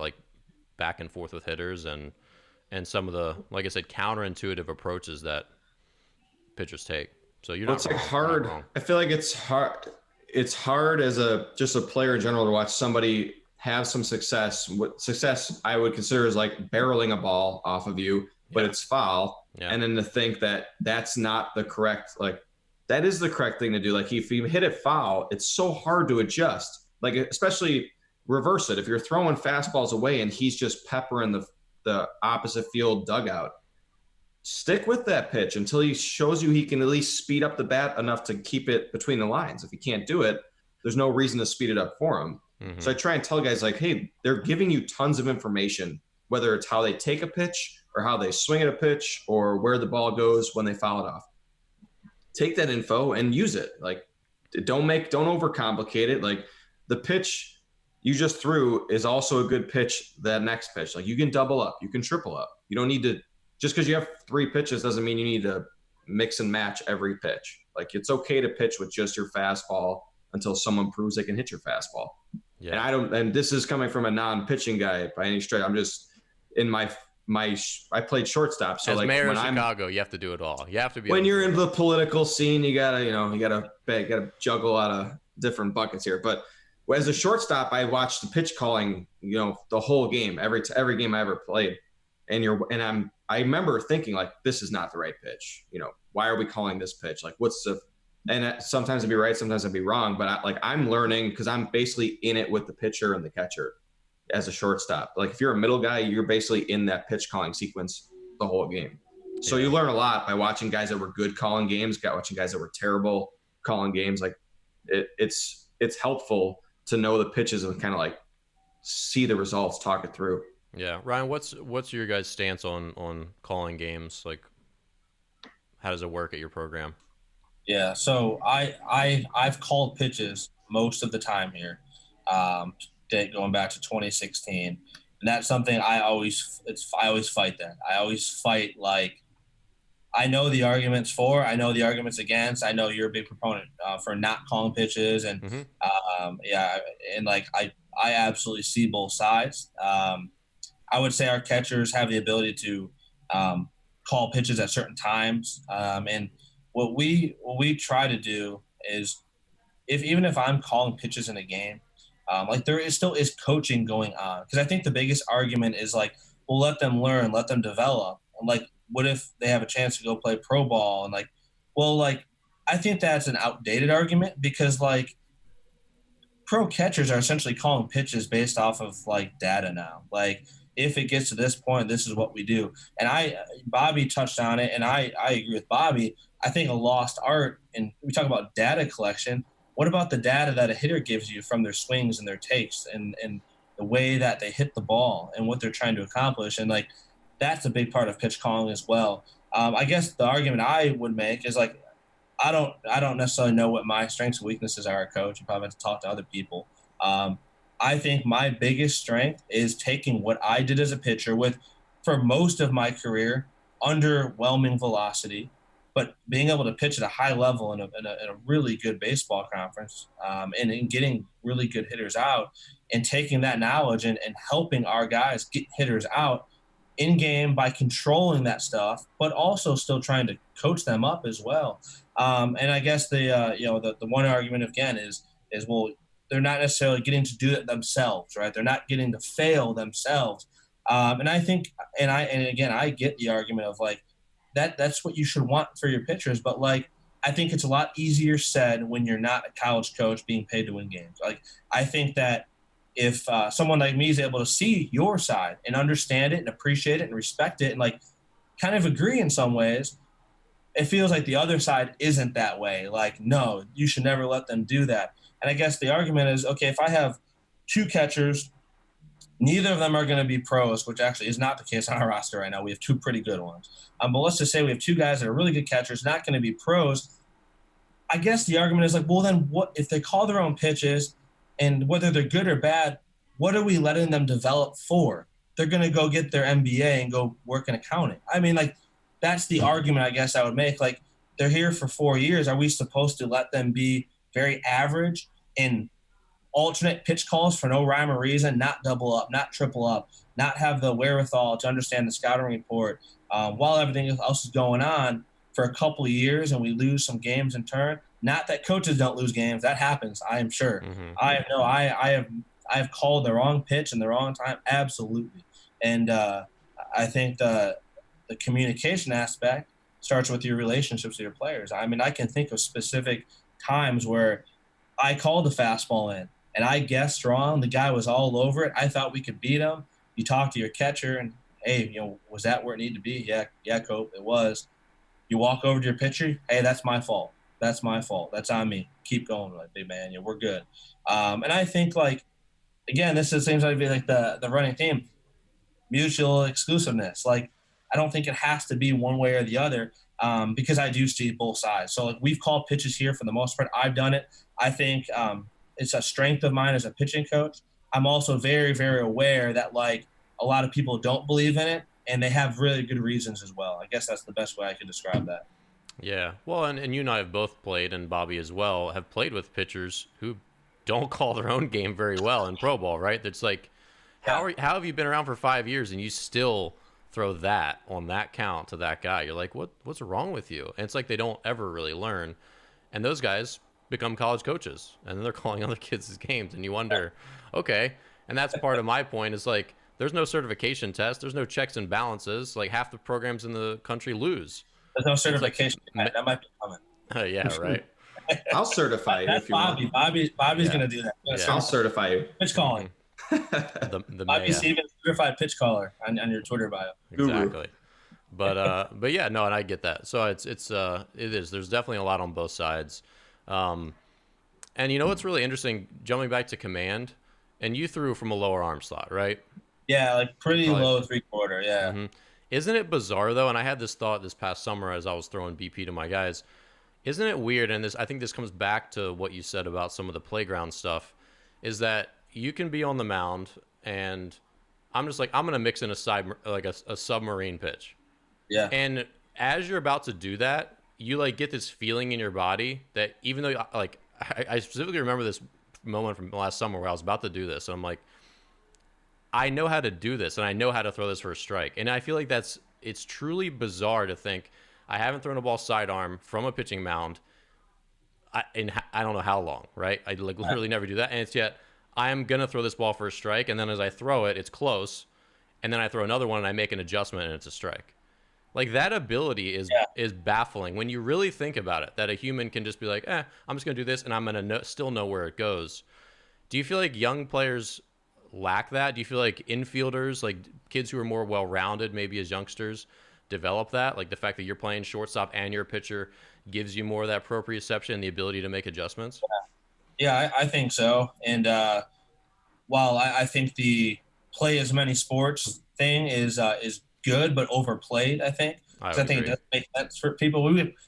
back and forth with hitters and some of the, like I said, counterintuitive approaches that pitchers take. So you're not wrong. Hard. I feel like it's hard. It's hard as just a player in general to watch somebody have some success. What success I would consider is barreling a ball off of you, but it's foul. Yeah. And then to think that that's not the correct, that is the correct thing to do. If you hit it foul, it's so hard to adjust. Especially reverse it. If you're throwing fastballs away and he's just peppering the opposite field dugout, stick with that pitch until he shows you he can at least speed up the bat enough to keep it between the lines. If he can't do it, there's no reason to speed it up for him. Mm-hmm. So I try and tell guys hey, they're giving you tons of information, whether it's how they take a pitch or how they swing at a pitch or where the ball goes when they foul it off. Take that info and use it. Don't overcomplicate it. The pitch you just threw is also a good pitch that next pitch. You can double up, you can triple up. You don't need to, just because you have 3 pitches doesn't mean you need to mix and match every pitch. It's okay to pitch with just your fastball until someone proves they can hit your fastball. Yeah. And this is coming from a non-pitching guy by any stretch. I'm just in I played shortstop. So as mayor of Chicago, you have to do it all. You have to be. When you're in the political scene, you gotta juggle a lot of different buckets here. But as a shortstop, I watched the pitch calling, the whole game, every game I ever played. I remember thinking like, this is not the right pitch. Why are we calling this pitch? Like, sometimes I'd be right, sometimes I'd be wrong, but I'm learning because I'm basically in it with the pitcher and the catcher as a shortstop. Like if you're a middle guy, you're basically in that pitch calling sequence the whole game. So you learn a lot by watching guys that were good calling games, watching guys that were terrible calling games. Like it's helpful to know the pitches and kind of like see the results, talk it through. Yeah. Ryan, what's your guys' stance on calling games? Like, how does it work at your program? Yeah. So I've called pitches most of the time here, going back to 2016. And that's something I always fight that. I always fight, like, I know the arguments for, I know the arguments against. I know you're a big proponent for not calling pitches, and and like I absolutely see both sides. I would say our catchers have the ability to call pitches at certain times, and what we try to do is, even if I'm calling pitches in a game, like there still is coaching going on, because I think the biggest argument is like, well, let them learn, let them develop, and like, what if they have a chance to go play pro ball? And like, well, like, I think that's an outdated argument, because like pro catchers are essentially calling pitches based off of like data now. Like if it gets to this point, this is what we do. And Bobby touched on it, and I agree with Bobby. I think a lost art, and we talk about data collection. What about the data that a hitter gives you from their swings and their takes and the way that they hit the ball and what they're trying to accomplish? And like, that's a big part of pitch calling as well. I guess the argument I would make is like, I don't necessarily know what my strengths and weaknesses are as a coach. You probably have to talk to other people. I think my biggest strength is taking what I did as a pitcher for most of my career, underwhelming velocity, but being able to pitch at a high level in a really good baseball conference, and getting really good hitters out, and taking that knowledge and helping our guys get hitters out in game by controlling that stuff, but also still trying to coach them up as well. And I guess the one argument again is well, they're not necessarily getting to do it themselves, right? They're not getting to fail themselves. And I think, and again, I get the argument of like that's what you should want for your pitchers, but like, I think it's a lot easier said when you're not a college coach being paid to win games. Like, I think that if someone like me is able to see your side and understand it and appreciate it and respect it and like kind of agree in some ways, it feels like the other side isn't that way. Like, no, you should never let them do that. And I guess the argument is, okay, if I have two catchers, neither of them are going to be pros, which actually is not the case on our roster right now. We have two pretty good ones. But let's just say we have two guys that are really good catchers, not going to be pros. I guess the argument is like, well, then what if they call their own pitches? And whether they're good or bad, what are we letting them develop for? They're going to go get their MBA and go work in accounting. I mean, like, that's the argument I guess I would make. Like, they're here for 4 years. Are we supposed to let them be very average in alternate pitch calls for no rhyme or reason, not double up, not triple up, not have the wherewithal to understand the scouting report while everything else is going on for a couple of years, and we lose some games in turn? Not that coaches don't lose games. That happens, I am sure. Mm-hmm. I have called the wrong pitch in the wrong time. Absolutely. And I think the communication aspect starts with your relationships with your players. I mean, I can think of specific times where I called the fastball in and I guessed wrong. The guy was all over it. I thought we could beat him. You talk to your catcher and, hey, was that where it needed to be? Yeah, Cope, it was. You walk over to your pitcher. Hey, that's my fault. That's my fault. That's on me. Keep going, like, big man. We're good. And I think, like, again, this seems like be like the running theme, mutual exclusiveness. Like, I don't think it has to be one way or the other, because I do see both sides. So, like, we've called pitches here for the most part. I've done it. I think it's a strength of mine as a pitching coach. I'm also very, very aware that, like, a lot of people don't believe in it, and they have really good reasons as well. I guess that's the best way I could describe that. Yeah. Well, and you and I have both played, and Bobby as well, have played with pitchers who don't call their own game very well in pro ball, right? That's like, how have you been around for 5 years and you still throw that on that count to that guy? You're like, what's wrong with you? And it's like they don't ever really learn. And those guys, become college coaches, and then they're calling other kids' games, and you wonder, okay. And that's part of my point is like, there's no certification test. There's no checks and balances. Like half the programs in the country lose. There's no certification. Like, that might be coming. Yeah, right. I'll certify you if you want. Bobby's going to do that. I'll certify you. Pitch calling. The Bobby Stevens, certified pitch caller on your Twitter bio. Exactly. But yeah, no, and I get that. So it is. There's definitely a lot on both sides. And you know what's really interesting? Jumping back to command, and you threw from a lower arm slot, right? Yeah, like pretty low 3/4. Yeah. Mm-hmm. Isn't it bizarre though? And I had this thought this past summer as I was throwing BP to my guys. Isn't it weird? And I think this comes back to what you said about some of the playground stuff. Is that you can be on the mound, and I'm just like, I'm gonna mix in a submarine pitch. Yeah. And as you're about to do that, you like get this feeling in your body that even though like I specifically remember this moment from last summer where I was about to do this, and I'm like, I know how to do this, and I know how to throw this for a strike. And I feel like it's truly bizarre to think I haven't thrown a ball sidearm from a pitching mound in I don't know how long, right? I like literally never do that, and it's yet I am gonna throw this ball for a strike, and then as I throw it, it's close, and then I throw another one and I make an adjustment and it's a strike. Like that ability is baffling when you really think about it. That a human can just be like, I'm just gonna do this, and I'm gonna still know where it goes. Do you feel like young players lack that? Do you feel like infielders, like kids who are more well-rounded, maybe as youngsters, develop that? Like the fact that you're playing shortstop and you're a pitcher gives you more of that proprioception and the ability to make adjustments? Yeah, I think so. And while I think the play as many sports thing is good but overplayed, I think. I think it doesn't make sense for people.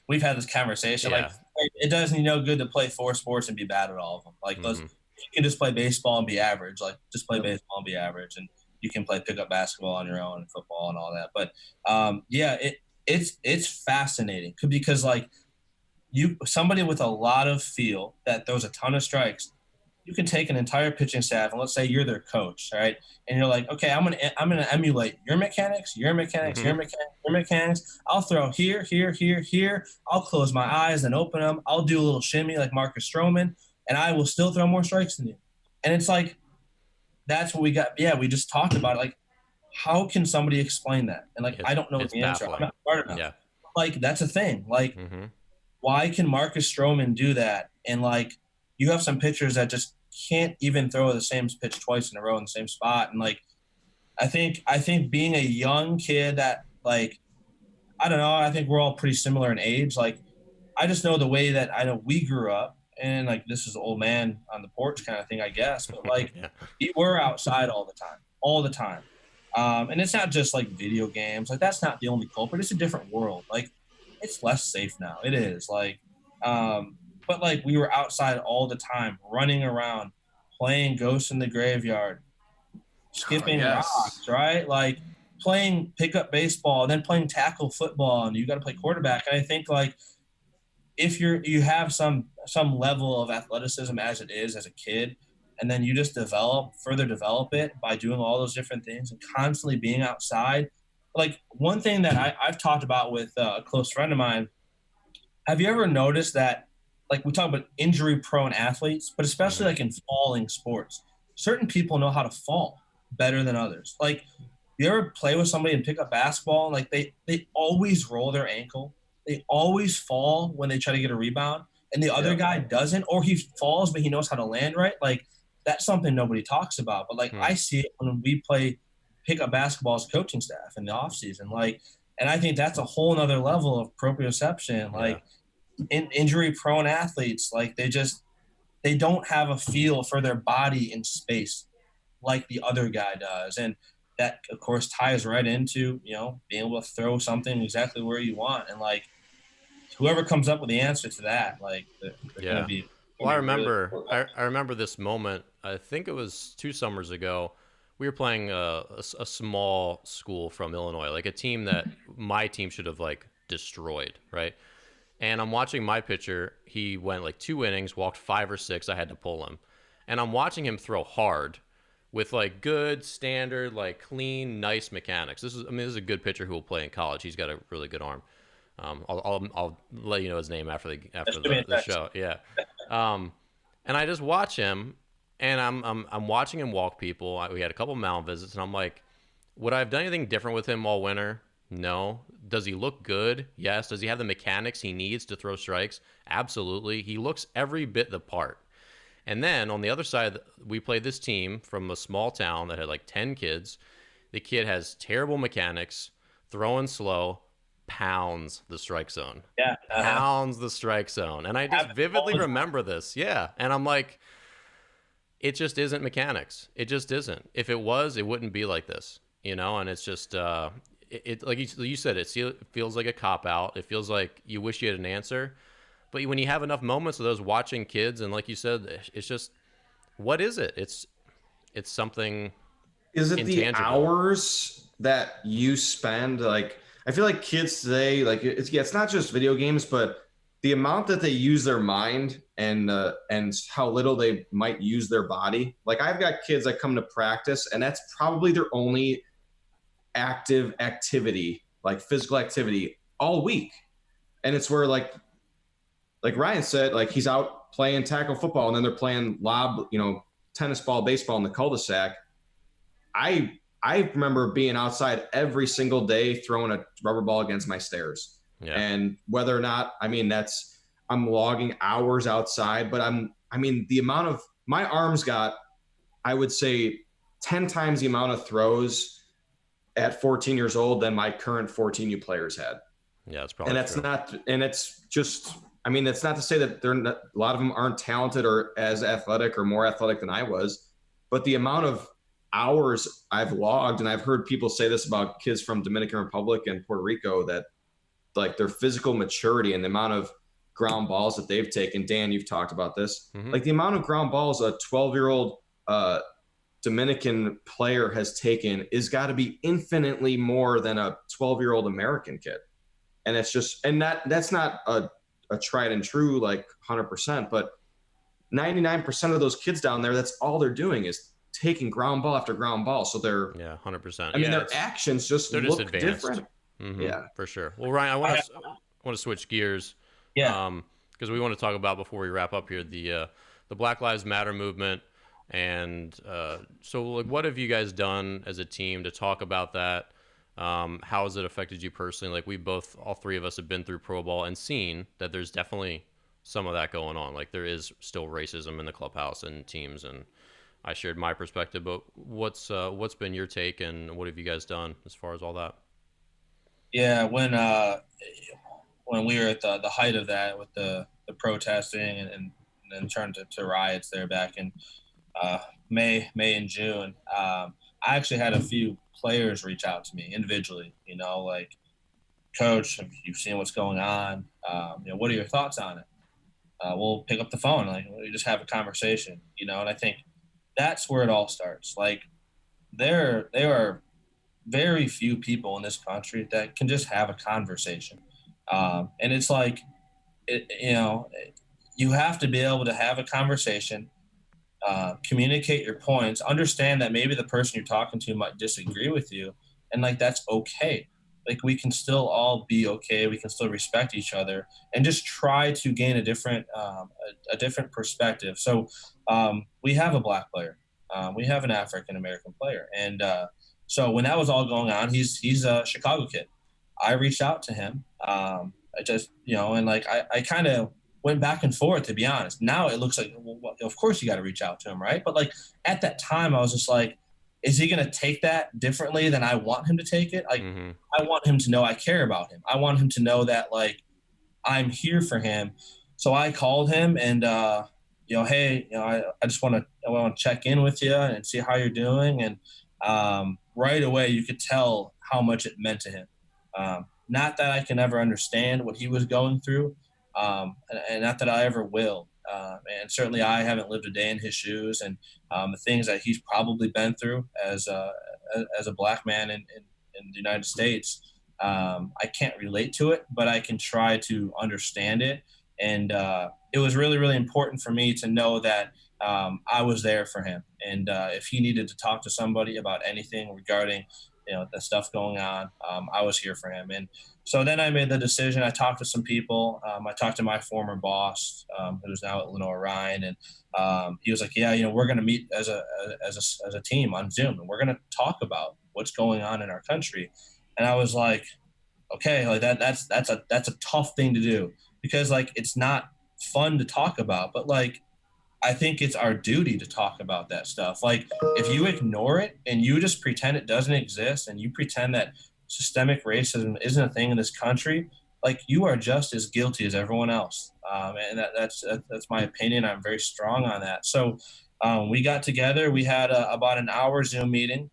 We've had this conversation. Yeah. Like it does me no good to play 4 sports and be bad at all of them. Like those, you can just play baseball and be average. Like just play baseball and be average, and you can play pickup basketball on your own and football and all that. But it's fascinating because like somebody with a lot of feel that throws a ton of strikes, you can take an entire pitching staff and let's say you're their coach, right? And you're like, okay, I'm gonna emulate your mechanics, your mechanics. I'll throw here. I'll close my eyes and open them. I'll do a little shimmy like Marcus Stroman, and I will still throw more strikes than you. And it's like, that's what we got. Yeah, we just talked about it. Like, how can somebody explain that? And like, I don't know the answer. I'm not smart enough. Yeah. Like, that's a thing. Like, why can Marcus Stroman do that? And like, you have some pitchers that just can't even throw the same pitch twice in a row in the same spot. And like, I think being a young kid that like, I don't know, I think we're all pretty similar in age. Like, I just know the way that I know we grew up, and like, this is old man on the porch kind of thing, I guess. But like, we're outside all the time. And it's not just like video games. Like, that's not the only culprit. It's a different world. Like, it's less safe now. It is like, but like we were outside all the time, running around, playing Ghosts in the Graveyard, skipping rocks, right? Like playing pickup baseball, then playing tackle football, and you got to play quarterback. And I think like if you have some level of athleticism as it is as a kid, and then you just further develop it by doing all those different things and constantly being outside. Like one thing that I've talked about with a close friend of mine, have you ever noticed that, like we talk about injury-prone athletes, but especially like in falling sports, certain people know how to fall better than others. Like, you ever play with somebody and pick up basketball, and like they always roll their ankle, they always fall when they try to get a rebound, and the other guy doesn't, or he falls but he knows how to land right. Like, that's something nobody talks about. But like I see it when we play pickup basketball as a coaching staff in the off season. Like, and I think that's a whole nother level of proprioception. Like. Injury-prone athletes, like they don't have a feel for their body in space like the other guy does, and that of course ties right into being able to throw something exactly where you want. And like whoever comes up with the answer to that, like they're gonna be. Well, I remember this moment. I think it was 2 summers ago. We were playing a small school from Illinois, like a team that my team should have like destroyed, right? And I'm watching my pitcher. He went like 2 innings, walked 5 or 6. I had to pull him. And I'm watching him throw hard with like good, standard, like clean, nice mechanics. This is a good pitcher who will play in college. He's got a really good arm. I'll let you know his name after the show. Yeah. And I just watch him, and I'm watching him walk people. We had a couple mound visits, and I'm like, would I have done anything different with him all winter? No. Does he look good? Yes. Does he have the mechanics he needs to throw strikes? Absolutely. He looks every bit the part. And then on the other side, we played this team from a small town that had like 10 kids. The kid has terrible mechanics, throwing slow, pounds the strike zone. Yeah. Pounds the strike zone. And I just vividly remember this. Yeah. And I'm like, it just isn't mechanics. It just isn't. If it was, it wouldn't be like this, And it's just, it like you said, it feels like a cop-out. It feels like you wish you had an answer. But when you have enough moments of those watching kids, and like you said, it's just, what is it? It's something. Is it intangible. The hours that you spend? Like, I feel like kids today, like it's not just video games, but the amount that they use their mind and how little they might use their body. Like, I've got kids that come to practice, and that's probably their only active activity, like physical activity, all week. And it's where like Ryan said, like, he's out playing tackle football, and then they're playing lob, tennis ball, baseball in the cul-de-sac. I remember being outside every single day throwing a rubber ball against my stairs. Yeah. And whether or not, I'm logging hours outside, but the amount of my arms got, I would say 10 times the amount of throws at 14 years old than my current 14U players had. Yeah, it's probably and that's true. it's just, it's not to say that a lot of them aren't talented or as athletic or more athletic than I was, but the amount of hours I've logged, and I've heard people say this about kids from Dominican Republic and Puerto Rico, that like their physical maturity and the amount of ground balls that they've taken. Dan, you've talked about this. Mm-hmm. Like the amount of ground balls a 12-year-old Dominican player has taken is got to be infinitely more than a 12-year-old American kid. And it's just, and that's not a tried and true, like 100%, but 99% of those kids down there, that's all they're doing is taking ground ball after ground ball. So they're 100%. Their actions just look just different. Mm-hmm. Yeah, for sure. Well, Ryan, I want to switch gears. Yeah. Because we want to talk about, before we wrap up here, the Black Lives Matter movement, and so like, what have you guys done as a team to talk about that? How has it affected you personally? Like, all three of us have been through pro ball and seen that there's definitely some of that going on. Like, there is still racism in the clubhouse and teams, and I shared my perspective, but what's been your take, and what have you guys done as far as all that? Yeah, when we were at the height of that with the protesting and then turned to riots there back in May and June, I actually had a few players reach out to me individually, like, Coach, you've seen what's going on. What are your thoughts on it? We'll pick up the phone, like, we just have a conversation, and I think that's where it all starts. Like, there are very few people in this country that can just have a conversation. And it's like, you have to be able to have a conversation, communicate your points, understand that maybe the person you're talking to might disagree with you. And like, that's okay. Like, we can still all be okay. We can still respect each other and just try to gain a different perspective. So we have a Black player. We have an African-American player. And so when that was all going on, he's a Chicago kid. I reached out to him. I just, and like, I kind of went back and forth, to be honest. Now it looks like, well, of course you got to reach out to him, right? But like, at that time, I was just like, is he going to take that differently than I want him to take it? Like, Mm-hmm. I want him to know I care about him. I want him to know that, like, I'm here for him. So I called him and, hey, I just want to check in with you and see how you're doing. And right away, you could tell how much it meant to him. Not that I can ever understand what he was going through, and not that I ever will. And certainly I haven't lived a day in his shoes, and the things that he's probably been through as a Black man in the United States, I can't relate to it, but I can try to understand it. And it was really, really important for me to know that I was there for him. And if he needed to talk to somebody about anything regarding, the stuff going on, I was here for him. And So then I made the decision. I talked to some people. I talked to my former boss, who's now at Lenore Ryan, and he was like, "Yeah, we're going to meet as a team on Zoom, and we're going to talk about what's going on in our country." And I was like, "Okay, like that's a tough thing to do, because like it's not fun to talk about, but like I think it's our duty to talk about that stuff. Like if you ignore it and you just pretend it doesn't exist, and you pretend that systemic racism isn't a thing in this country, like you are just as guilty as everyone else." And that's my opinion. I'm very strong on that. So we got together. We had about an hour Zoom meeting.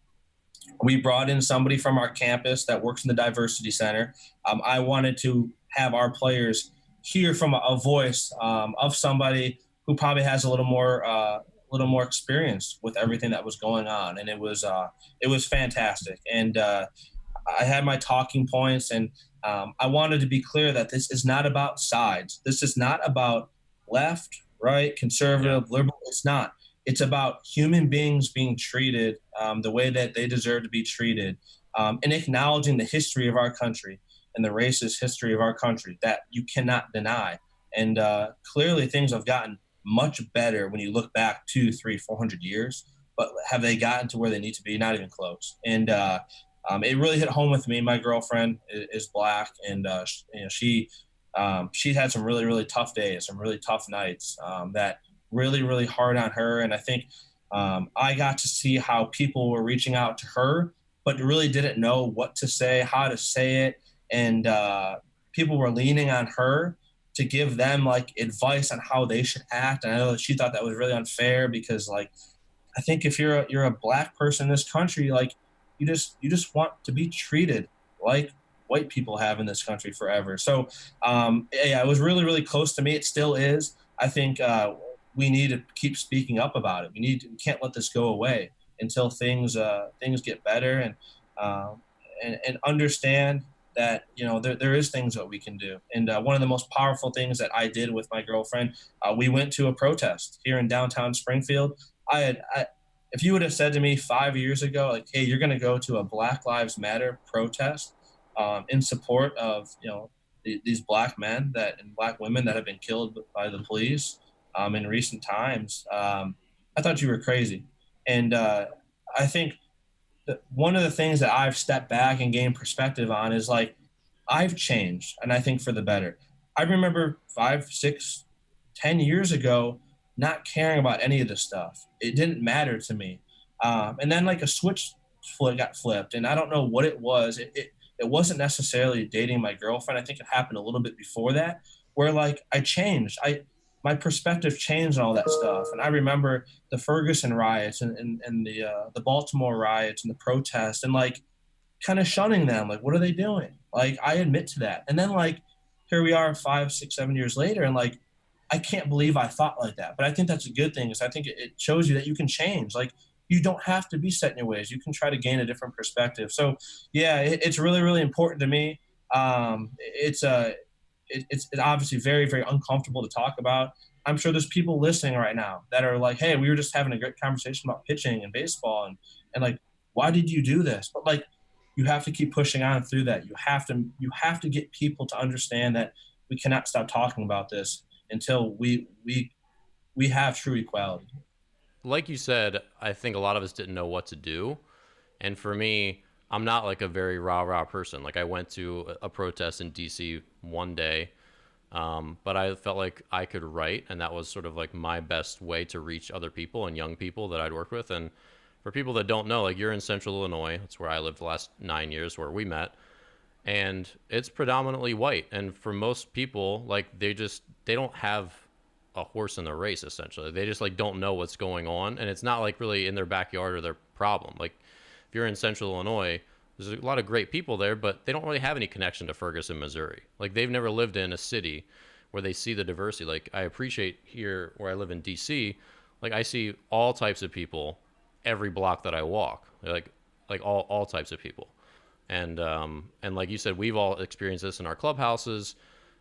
We brought in somebody from our campus that works in the diversity center. I wanted to have our players hear from a voice of somebody who probably has a little more experience with everything that was going on, and it was fantastic. And I had my talking points, and I wanted to be clear that this is not about sides. This is not about left, right, conservative, liberal. It's not. It's about human beings being treated the way that they deserve to be treated, and acknowledging the history of our country and the racist history of our country that you cannot deny. And clearly things have gotten much better when you look back 200, 300, 400 years, but have they gotten to where they need to be? Not even close. And it really hit home with me. My girlfriend is Black, and she had some really, really tough days, some really tough nights that really, really hard on her. And I think I got to see how people were reaching out to her, but really didn't know what to say, how to say it. And people were leaning on her to give them like advice on how they should act. And I know that she thought that was really unfair, because like, I think if you're a Black person in this country, like you just want to be treated like white people have in this country forever. So it was really, really close to me. It still is. I think we need to keep speaking up about it. We can't let this go away until things get better, and understand that there is things that we can do. And one of the most powerful things that I did with my girlfriend, we went to a protest here in downtown Springfield. If you would have said to me 5 years ago, like, "Hey, you're going to go to a Black Lives Matter protest in support of these Black men and Black women that have been killed by the police in recent times," I thought you were crazy. And I think one of the things that I've stepped back and gained perspective on is like, I've changed, and I think for the better. I remember 5, 6, 10 years ago not caring about any of this stuff. It didn't matter to me. And then like a switch got flipped, and I don't know what it was. It wasn't necessarily dating my girlfriend. I think it happened a little bit before that, where like I changed. My perspective changed and all that stuff. And I remember the Ferguson riots and the Baltimore riots and the protests, and like kind of shunning them. Like, what are they doing? Like, I admit to that. And then like, here we are 5, 6, 7 years later, and like, I can't believe I thought like that. But I think that's a good thing, is I think it shows you that you can change. Like, you don't have to be set in your ways. You can try to gain a different perspective. So yeah, it's really, really important to me. It's obviously very, very uncomfortable to talk about. I'm sure there's people listening right now that are like, "Hey, we were just having a great conversation about pitching and baseball, and like, why did you do this?" But like, you have to keep pushing on through that. You have to get people to understand that we cannot stop talking about this until we have true equality. Like you said, I think a lot of us didn't know what to do. And for me, I'm not like a very rah-rah person. Like, I went to a protest in DC one day, but I felt like I could write, and that was sort of like my best way to reach other people and young people that I'd work with. And for people that don't know, like, you're in Central Illinois. That's where I lived the last 9 years, where we met. And it's predominantly white. And for most people, like, they don't have a horse in the race, essentially. They just like don't know what's going on, and it's not like really in their backyard or their problem. Like, if you're in Central Illinois, there's a lot of great people there, but they don't really have any connection to Ferguson, Missouri. Like, they've never lived in a city where they see the diversity. Like, I appreciate here where I live in DC, like, I see all types of people every block that I walk. Like all types of people. And like you said, we've all experienced this in our clubhouses.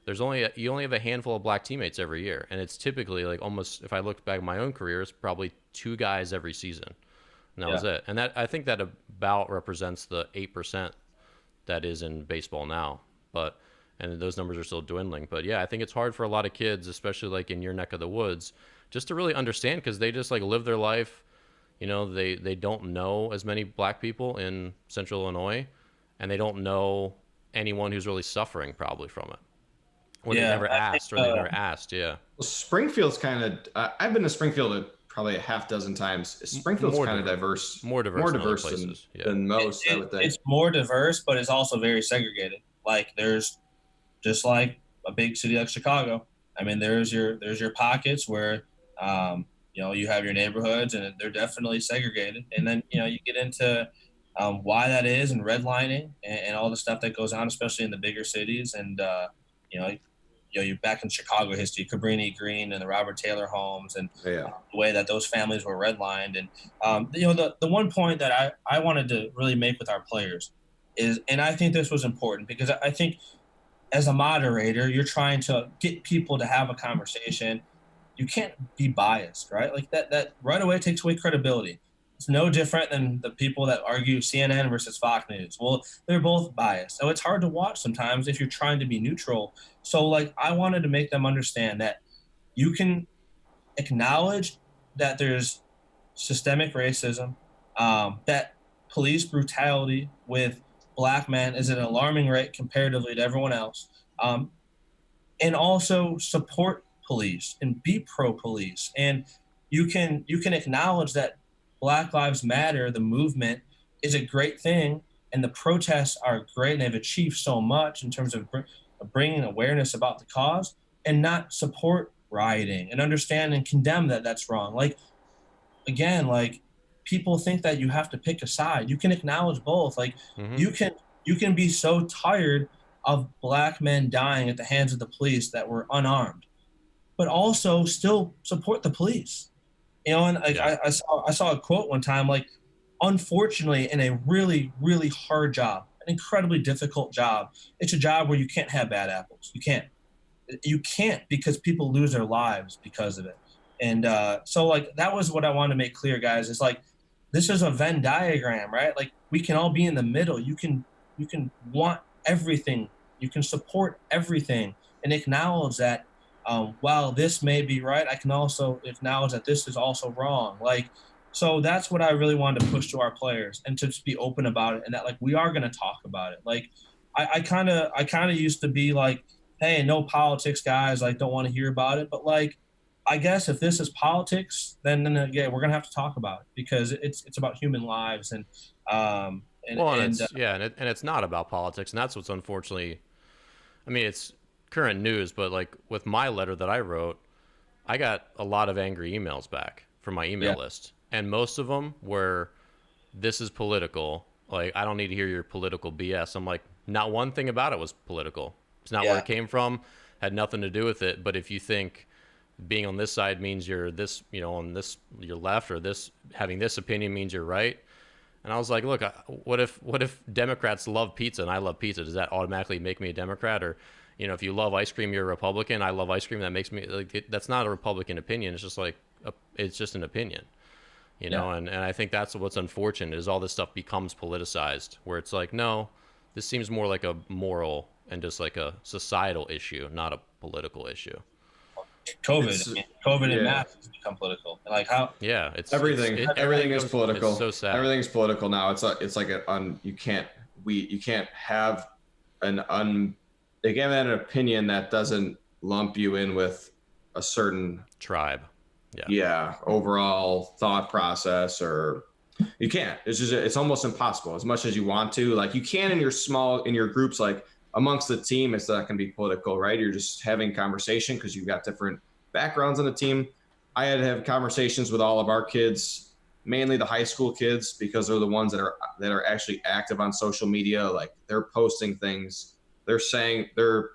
You only have a handful of Black teammates every year, and it's typically like almost, if I look back at my own career, it's probably 2 guys every season, and that was it. And I think that about represents the 8% that is in baseball now. and those numbers are still dwindling. But yeah, I think it's hard for a lot of kids, especially like in your neck of the woods, just to really understand, because they just like live their life. They don't know as many black people in Central Illinois, and they don't know anyone who's really suffering probably from it. Or they never asked, or they never asked. Yeah. Well, Springfield's kind of. I've been to Springfield probably a half dozen times. Springfield's kind of diverse. More diverse than most. I would think it's more diverse, but it's also very segregated. Like there's just like a big city like Chicago. I mean, there's your pockets where you have your neighborhoods, and they're definitely segregated. And then you get into why that is, and redlining, and all the stuff that goes on, especially in the bigger cities. And you're back in Chicago history, Cabrini Green and the Robert Taylor homes, and the way that those families were redlined. And the one point that I wanted to really make with our players is, and I think this was important, because I think as a moderator, you're trying to get people to have a conversation. You can't be biased, right? Like that right away takes away credibility. It's no different than the people that argue CNN versus Fox News. Well, they're both biased. So it's hard to watch sometimes if you're trying to be neutral. So like I wanted to make them understand that you can acknowledge that there's systemic racism, that police brutality with black men is at an alarming rate comparatively to everyone else, and also support police and be pro-police. And you can acknowledge that Black Lives Matter, the movement, is a great thing, and the protests are great, and they've achieved so much in terms of bringing awareness about the cause, and not support rioting and understand and condemn that that's wrong. Like, again, like people think that you have to pick a side. You can acknowledge both. Like you can be so tired of black men dying at the hands of the police that were unarmed, but also still support the police. And like I saw a quote one time, like, unfortunately, in a really, really hard job, an incredibly difficult job, it's a job where you can't have bad apples. You can't because people lose their lives because of it. And so like that was what I wanted to make clear, guys. It's like this is a Venn diagram, right? Like we can all be in the middle. You can want everything. You can support everything and acknowledge that while this may be right, I can also acknowledge that this is also wrong. Like, so that's what I really wanted to push to our players, and to just be open about it, and that like we are going to talk about it. Like I kind of used to be like, hey, no politics, guys. Like, don't want to hear about it. But like, I guess if this is politics, then yeah, we're gonna have to talk about it, because it's about human lives. And it's not about politics, and that's what's unfortunately. I mean, it's current news, but like with my letter that I wrote, I got a lot of angry emails back from my email list, and most of them were, "This is political. Like, I don't need to hear your political BS." I'm like, not one thing about it was political. It's not where it came from. Had nothing to do with it. But if you think being on this side means you're this, on this, you're left, or this, having this opinion means you're right. And I was like, look, what if Democrats love pizza and I love pizza? Does that automatically make me a Democrat? Or, if you love ice cream, you're a Republican. I love ice cream. That makes me that's not a Republican opinion. It's just like, it's just an opinion, And I think that's what's unfortunate, is all this stuff becomes politicized, where it's like, no, this seems more like a moral and just like a societal issue, not a political issue. COVID and masks has become political. Like how? Yeah, it's everything. Everything is political. It's so sad. Everything's political now. It's like you can't have an opinion that doesn't lump you in with a certain tribe. Overall thought process, or you can't. It's almost impossible. As much as you want to, like you can in your groups, like amongst the team, it's not going to be political, right? You're just having conversation because you've got different backgrounds on the team. I had to have conversations with all of our kids, mainly the high school kids, because they're the ones that are actually active on social media. Like they're posting things, they're saying they're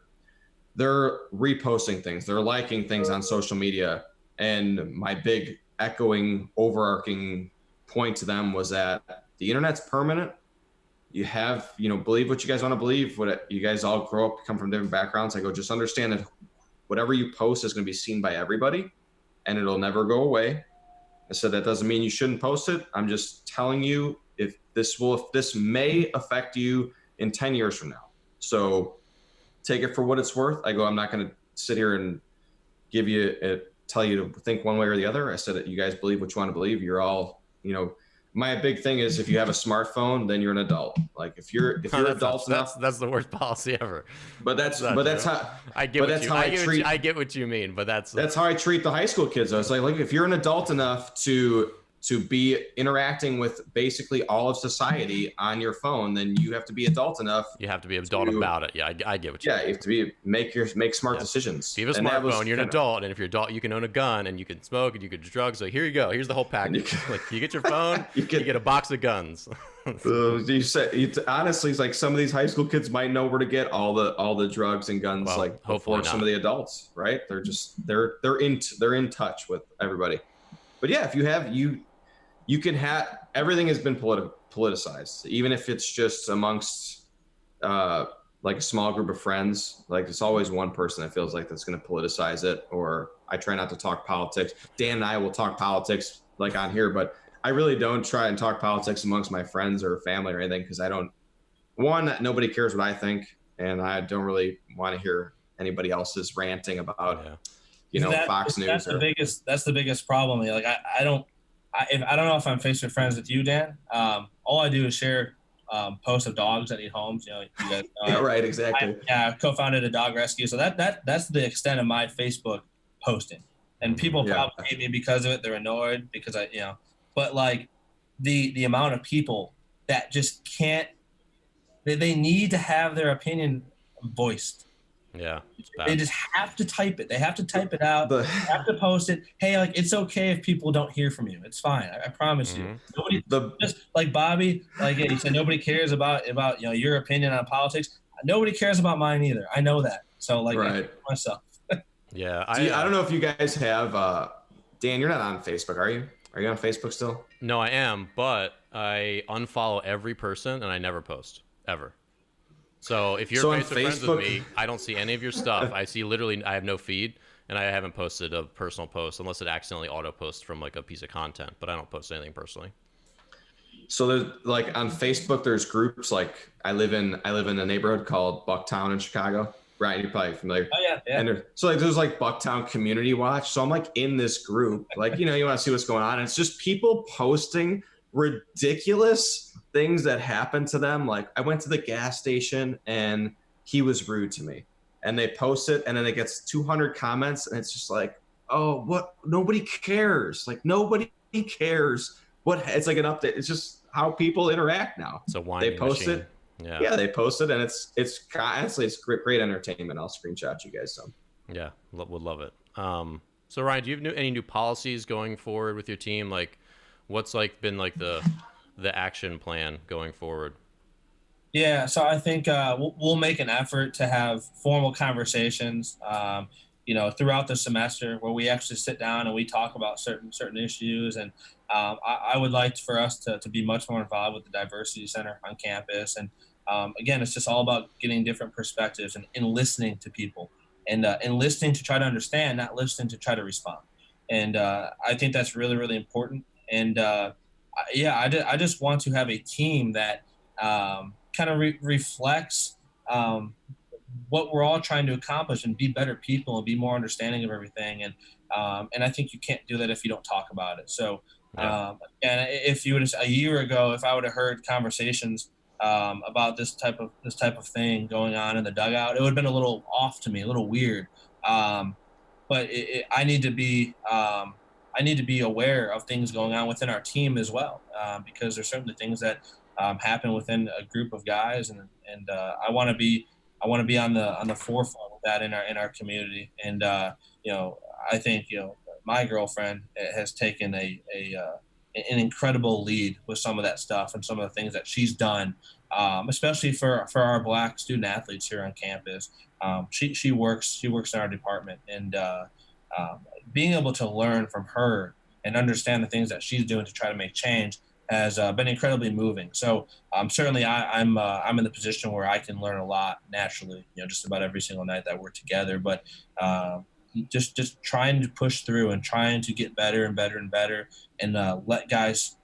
reposting things, they're liking things on social media. And my big echoing, overarching point to them was that the internet's permanent. You have, believe what you guys want to believe. What you guys all grow up, come from different backgrounds. I go, just understand that whatever you post is going to be seen by everybody, and it'll never go away. I said that doesn't mean you shouldn't post it. I'm just telling you if this may affect you in 10 years from now. So take it for what it's worth. I go, I'm not going to sit here and tell you to think one way or the other. I said that you guys believe what you want to believe. You're all, my big thing is if you have a smartphone, then you're an adult. Like if you're adult enough, that's the worst policy ever. But that's how I get what you mean, but that's how I treat the high school kids. I was like, if you're an adult enough to be interacting with basically all of society on your phone, then you have to be adult enough. You have to be adult about it. Yeah, I get what you mean. Yeah, you have to make smart decisions. If you have a smartphone, you're an adult, and if you're adult, you can own a gun, and you can smoke, and you can do drugs. So here you go. Here's the whole package. You get your phone, you get a box of guns. Honestly, it's like some of these high school kids might know where to get all the drugs and guns. Well, like before some of the adults, right? They're in touch with everybody. But yeah, if you can have, everything has been politicized, even if it's just amongst like a small group of friends. Like it's always one person that feels like that's going to politicize it. Or I try not to talk politics. Dan and I will talk politics like on here, but I really don't try and talk politics amongst my friends or family or anything, because nobody cares what I think, and I don't really want to hear anybody else's ranting about Fox News. That's the biggest problem. Like I don't know if I'm Facebook friends with you, Dan. All I do is share posts of dogs that need homes. You guys know, yeah, right, exactly. I co-founded a dog rescue, so that's the extent of my Facebook posting. And people probably hate me because of it. They're annoyed because but like the amount of people that just can't. They need to have their opinion voiced. Yeah. They just have to type it. They have to type it out. They have to post it. Hey, like it's okay if people don't hear from you. It's fine. I promise you. Nobody, just like Bobby, like he said, nobody cares about your opinion on politics. Nobody cares about mine either. I know that. So like right. myself. Yeah. I don't know if you guys have Dan, you're not on Facebook, are you? Are you on Facebook still? No, I am, but I unfollow every person and I never post ever. So if you're Facebook friends with me, I don't see any of your stuff. I see literally, I have no feed, and I haven't posted a personal post unless it accidentally auto posts from like a piece of content. But I don't post anything personally. So there's like on Facebook, there's groups like I live in a neighborhood called Bucktown in Chicago. Right, you're probably familiar. Oh yeah. And there's like Bucktown Community Watch. So I'm like in this group, like you want to see what's going on, and it's just people posting ridiculous things that happened to them. Like I went to the gas station and he was rude to me, and they post it, and then it gets 200 comments, and it's just like, oh, what? Nobody cares. Like nobody cares. It's like an update. It's just how people interact now. It's a whining They post machine. it. Yeah, they post it, and it's honestly it's great entertainment. I'll screenshot you guys some. Yeah, would love it. So Ryan, do you have any new policies going forward with your team? Like, what's like been like the action plan going forward? Yeah, so I think we'll make an effort to have formal conversations, throughout the semester where we actually sit down and we talk about certain issues. And I would like for us to be much more involved with the Diversity Center on campus. And again, it's just all about getting different perspectives and listening to people and listening to try to understand, not listening to try to respond. And I think that's really, really important. And I just want to have a team that kind of reflects what we're all trying to accomplish and be better people and be more understanding of everything. And I think you can't do that if you don't talk about it. So, and if you would have a year ago, if I would have heard conversations about this type of thing going on in the dugout, it would have been a little off to me, a little weird. But I need to be aware of things going on within our team as well, because there's certainly things that happen within a group of guys, and I want to be on the forefront of that in our community. And I think my girlfriend has taken an incredible lead with some of that stuff and some of the things that she's done, especially for our Black student athletes here on campus. She works in our department, and being able to learn from her and understand the things that she's doing to try to make change has been incredibly moving. So certainly I'm in the position where I can learn a lot naturally, just about every single night that we're together. But just trying to push through and trying to get better and better and better, and let guys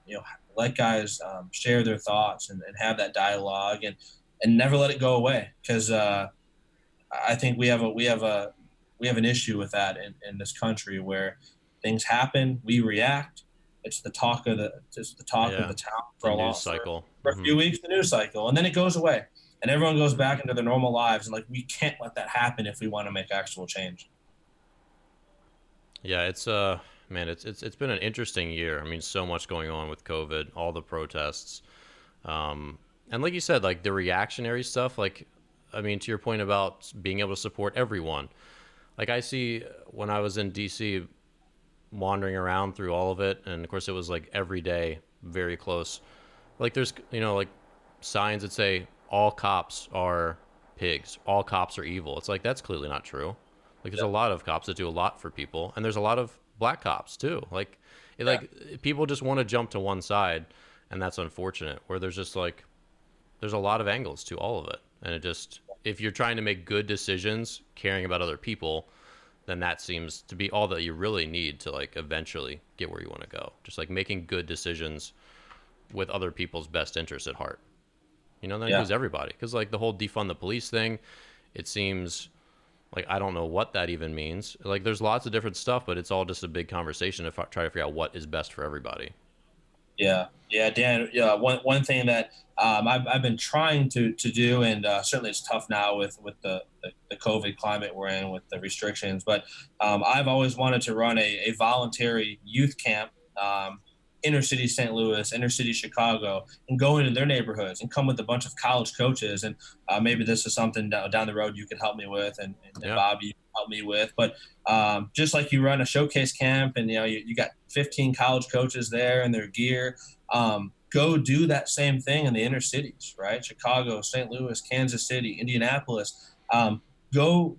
share their thoughts and have that dialogue and never let it go away, because I think we have an issue with that in this country where things happen, we react. It's the talk of the town for the a news long cycle. for a few weeks, the news cycle, and then it goes away, and everyone goes back into their normal lives. And like, we can't let that happen if we want to make actual change. Yeah, it's man, it's been an interesting year. I mean, so much going on with COVID, all the protests, and like you said, like the reactionary stuff. Like, I mean, to your point about being able to support everyone. Like I see when I was in DC, wandering around through all of it, and of course it was like every day, very close. Like there's like signs that say all cops are pigs, all cops are evil. It's like that's clearly not true. Like there's a lot of cops that do a lot for people, and there's a lot of black cops too. Like like people just want to jump to one side, and that's unfortunate. Where there's just like there's a lot of angles to all of it, and it just if you're trying to make good decisions, caring about other people, then that seems to be all that you really need to like eventually get where you want to go. Just like making good decisions with other people's best interests at heart. That includes everybody. Because like the whole defund the police thing, it seems like I don't know what that even means. Like there's lots of different stuff, but it's all just a big conversation to try to figure out what is best for everybody. Yeah, Dan. Yeah, one thing that I've been trying to do, and certainly it's tough now with the COVID climate we're in with the restrictions. But I've always wanted to run a voluntary youth camp, inner city St. Louis, inner city Chicago, and go into their neighborhoods and come with a bunch of college coaches. And maybe this is something down the road you could help me with, and Bob, you can help me with. But just like you run a showcase camp, and you got 15 college coaches there in their gear. Go do that same thing in the inner cities, right? Chicago, St. Louis, Kansas City, Indianapolis. Go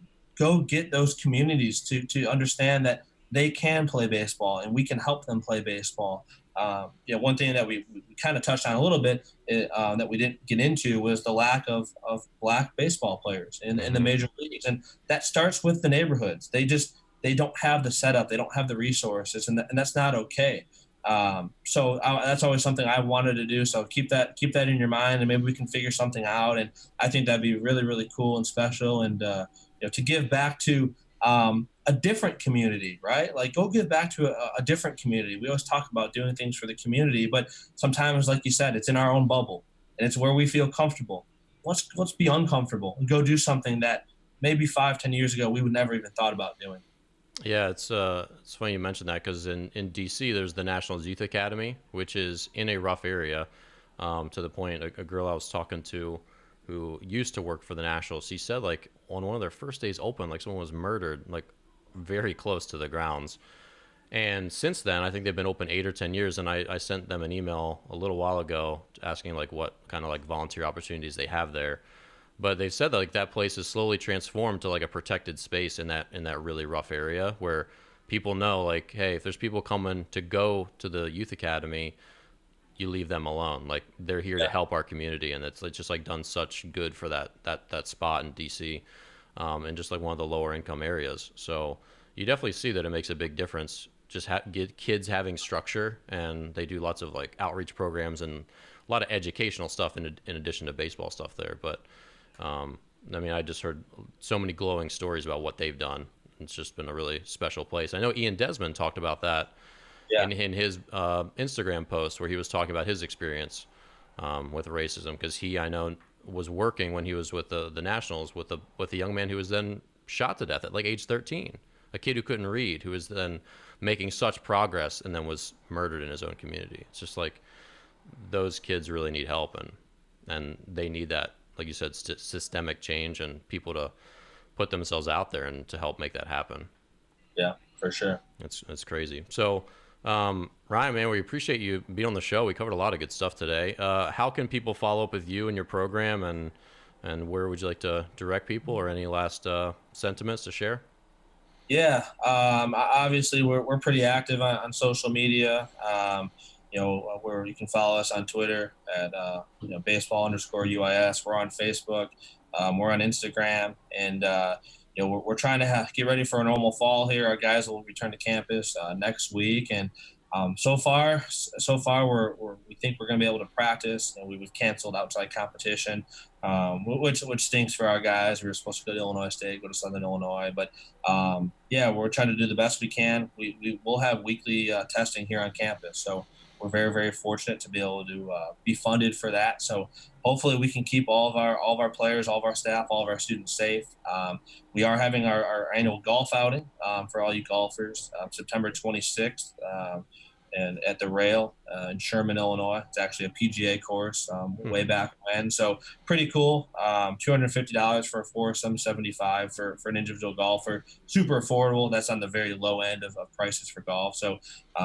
get those communities to understand that they can play baseball, and we can help them play baseball. One thing that we kind of touched on a little bit that we didn't get into was the lack of black baseball players in the major leagues. And that starts with the neighborhoods. They don't have the setup. They don't have the resources, and that's not okay. So that's always something I wanted to do. So keep that in your mind, and maybe we can figure something out. And I think that'd be really, really cool and special. And, to give back to a different community, right? Like go give back to a different community. We always talk about doing things for the community, but sometimes, like you said, it's in our own bubble and it's where we feel comfortable. Let's be uncomfortable and go do something that maybe 5-10 years ago we would never even thought about doing. Yeah, it's funny you mentioned that because in DC there's the National Youth Academy, which is in a rough area. To the point, a girl I was talking to who used to work for the Nationals, she said like on one of their first days open, like someone was murdered like very close to the grounds. And since then, I think they've been open 8 or 10 years. And I sent them an email a little while ago asking like what kind of like volunteer opportunities they have there. But they said that like that place is slowly transformed to like a protected space in that really rough area where people know like, hey, if there's people coming to go to the youth academy, you leave them alone. Like they're here to help our community, and it's just like done such good for that spot in DC, and just like one of the lower income areas. So you definitely see that it makes a big difference. Just get kids having structure, and they do lots of like outreach programs and a lot of educational stuff in addition to baseball stuff there. But I mean, I just heard so many glowing stories about what they've done. It's just been a really special place. I know Ian Desmond talked about that in his Instagram post where he was talking about his experience with racism, because I know was working when he was with the Nationals with a young man who was then shot to death at like age 13, a kid who couldn't read, who was then making such progress and then was murdered in his own community. It's just like those kids really need help, and they need that, like you said, systemic change and people to put themselves out there and to help make that happen. Yeah, for sure. It's crazy. So Ryan, man, we appreciate you being on the show. We covered a lot of good stuff today. How can people follow up with you and your program, and where would you like to direct people, or any last sentiments to share? Yeah, obviously we're pretty active on social media. Where you can follow us on Twitter at baseball_UIS. We're on Facebook. We're on Instagram, and we're trying to get ready for a normal fall here. Our guys will return to campus next week, and So far, we think we're going to be able to practice, and we've canceled outside competition, which stinks for our guys. We were supposed to go to Illinois State, go to Southern Illinois, but yeah, we're trying to do the best we can. We will have weekly testing here on campus, so we're very, very fortunate to be able to be funded for that. So hopefully we can keep all of our players, all of our staff, all of our students safe. We are having our annual golf outing for all you golfers, September 26th. And at the Rail in Sherman, Illinois. It's actually a PGA course way back when. So pretty cool. $250 for a foursome, $75 for an individual golfer. Super affordable. That's on the very low end of prices for golf. So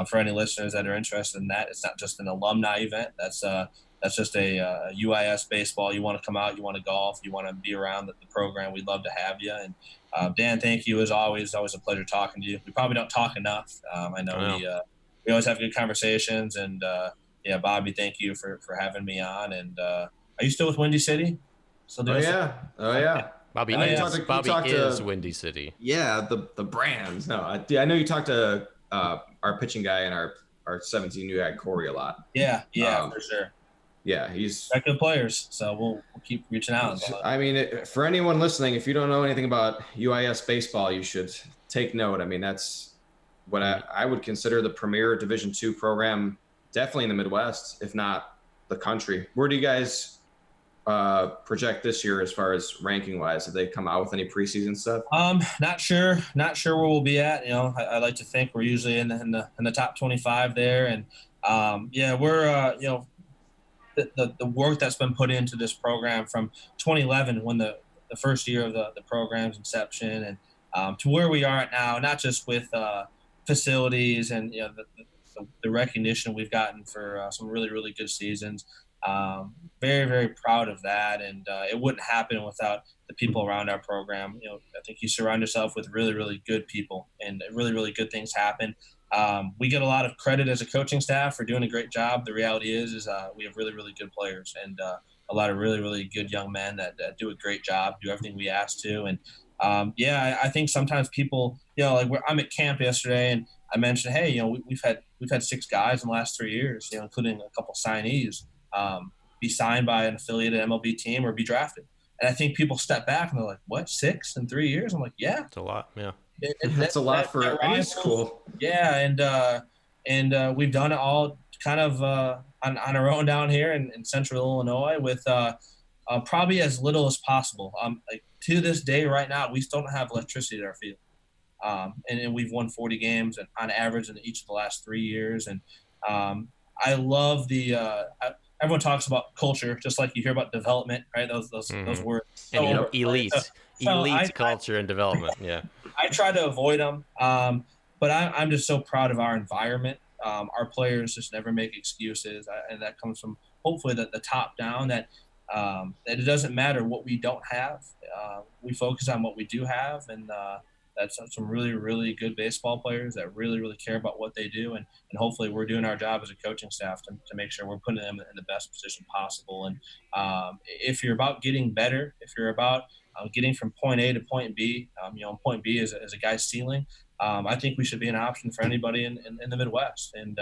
for any listeners that are interested in that, it's not just an alumni event. That's just a UIS baseball. You want to come out, you want to golf, you want to be around the program. We'd love to have you. And Dan, thank you as always. It's always a pleasure talking to you. We probably don't talk enough. I know we always have good conversations, and yeah, Bobby, thank you for having me on. And are you still with Windy City? Oh yeah. Bobby is Windy City. Yeah, the brands. No, I know you talked to our pitching guy and our 17 new guy Corey a lot. Yeah, for sure. Yeah, he's got good players, so we'll keep reaching out. I mean, for anyone listening, if you don't know anything about UIS baseball, you should take note. I mean, that's what I would consider the premier Division II program, definitely in the Midwest, if not the country. Where do you guys project this year as far as ranking wise? Have they come out with any preseason stuff? Not sure where we'll be at. You know, I like to think we're usually in the top 25 there, and yeah, we're you know, the work that's been put into this program from 2011, when the first year of the program's inception, and to where we are at now, not just with facilities and, you know, the recognition we've gotten for some really, really good seasons. Very, very proud of that. And it wouldn't happen without the people around our program. You know, I think you surround yourself with really, really good people, and really, really good things happen. We get a lot of credit as a coaching staff for doing a great job. The reality is we have really, really good players, and a lot of really, really good young men that do a great job, do everything we ask to. And yeah, I think sometimes people, you know, like I'm at camp yesterday, and I mentioned, hey, you know, we've had 6 guys in the last 3 years, you know, including a couple signees, be signed by an affiliated MLB team or be drafted. And I think people step back and they're like, what, 6 in 3 years? I'm like, yeah, it's a lot. Yeah, that's a lot for any school. Yeah, and we've done it all kind of on our own down here in Central Illinois with probably as little as possible. Like to this day, right now, we still don't have electricity at our field, and we've won 40 games on average in each of the last 3 years. And I love everyone talks about culture, just like you hear about development, right? Those words. And elite culture and development. Yeah. I try to avoid them, but I'm just so proud of our environment. Our players just never make excuses, and that comes from hopefully the top down. That it doesn't matter what we don't have. We focus on what we do have, and that's some really, really good baseball players that really, really care about what they do. And hopefully we're doing our job as a coaching staff to make sure we're putting them in the best position possible. And if you're about getting better, if you're about getting from point A to point B, you know, point B is a guy's ceiling, I think we should be an option for anybody in the Midwest. And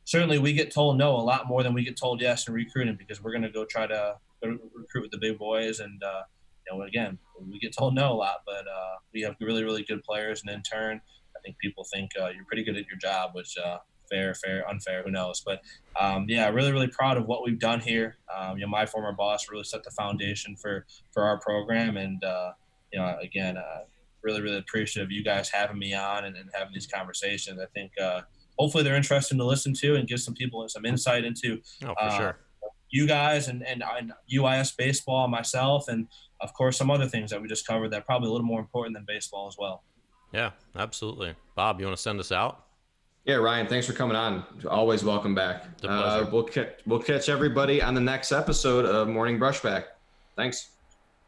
certainly we get told no a lot more than we get told yes in recruiting, because we're going to go try to recruit with the big boys. And you know, again, we get told no a lot, but we have really, really good players. And in turn, I think people think you're pretty good at your job, which fair, unfair, who knows? But yeah, really, really proud of what we've done here. You know, my former boss really set the foundation for our program. And, you know, again, really, really appreciative of you guys having me on and having these conversations. I think hopefully they're interesting to listen to and give some people some insight into for sure. You guys and UIS baseball, myself, and of course some other things that we just covered that are probably a little more important than baseball as well. Yeah, absolutely. Bob, you want to send us out? Yeah, Ryan, thanks for coming on. Always welcome back. It's a pleasure. We'll catch everybody on the next episode of Morning Brushback. Thanks.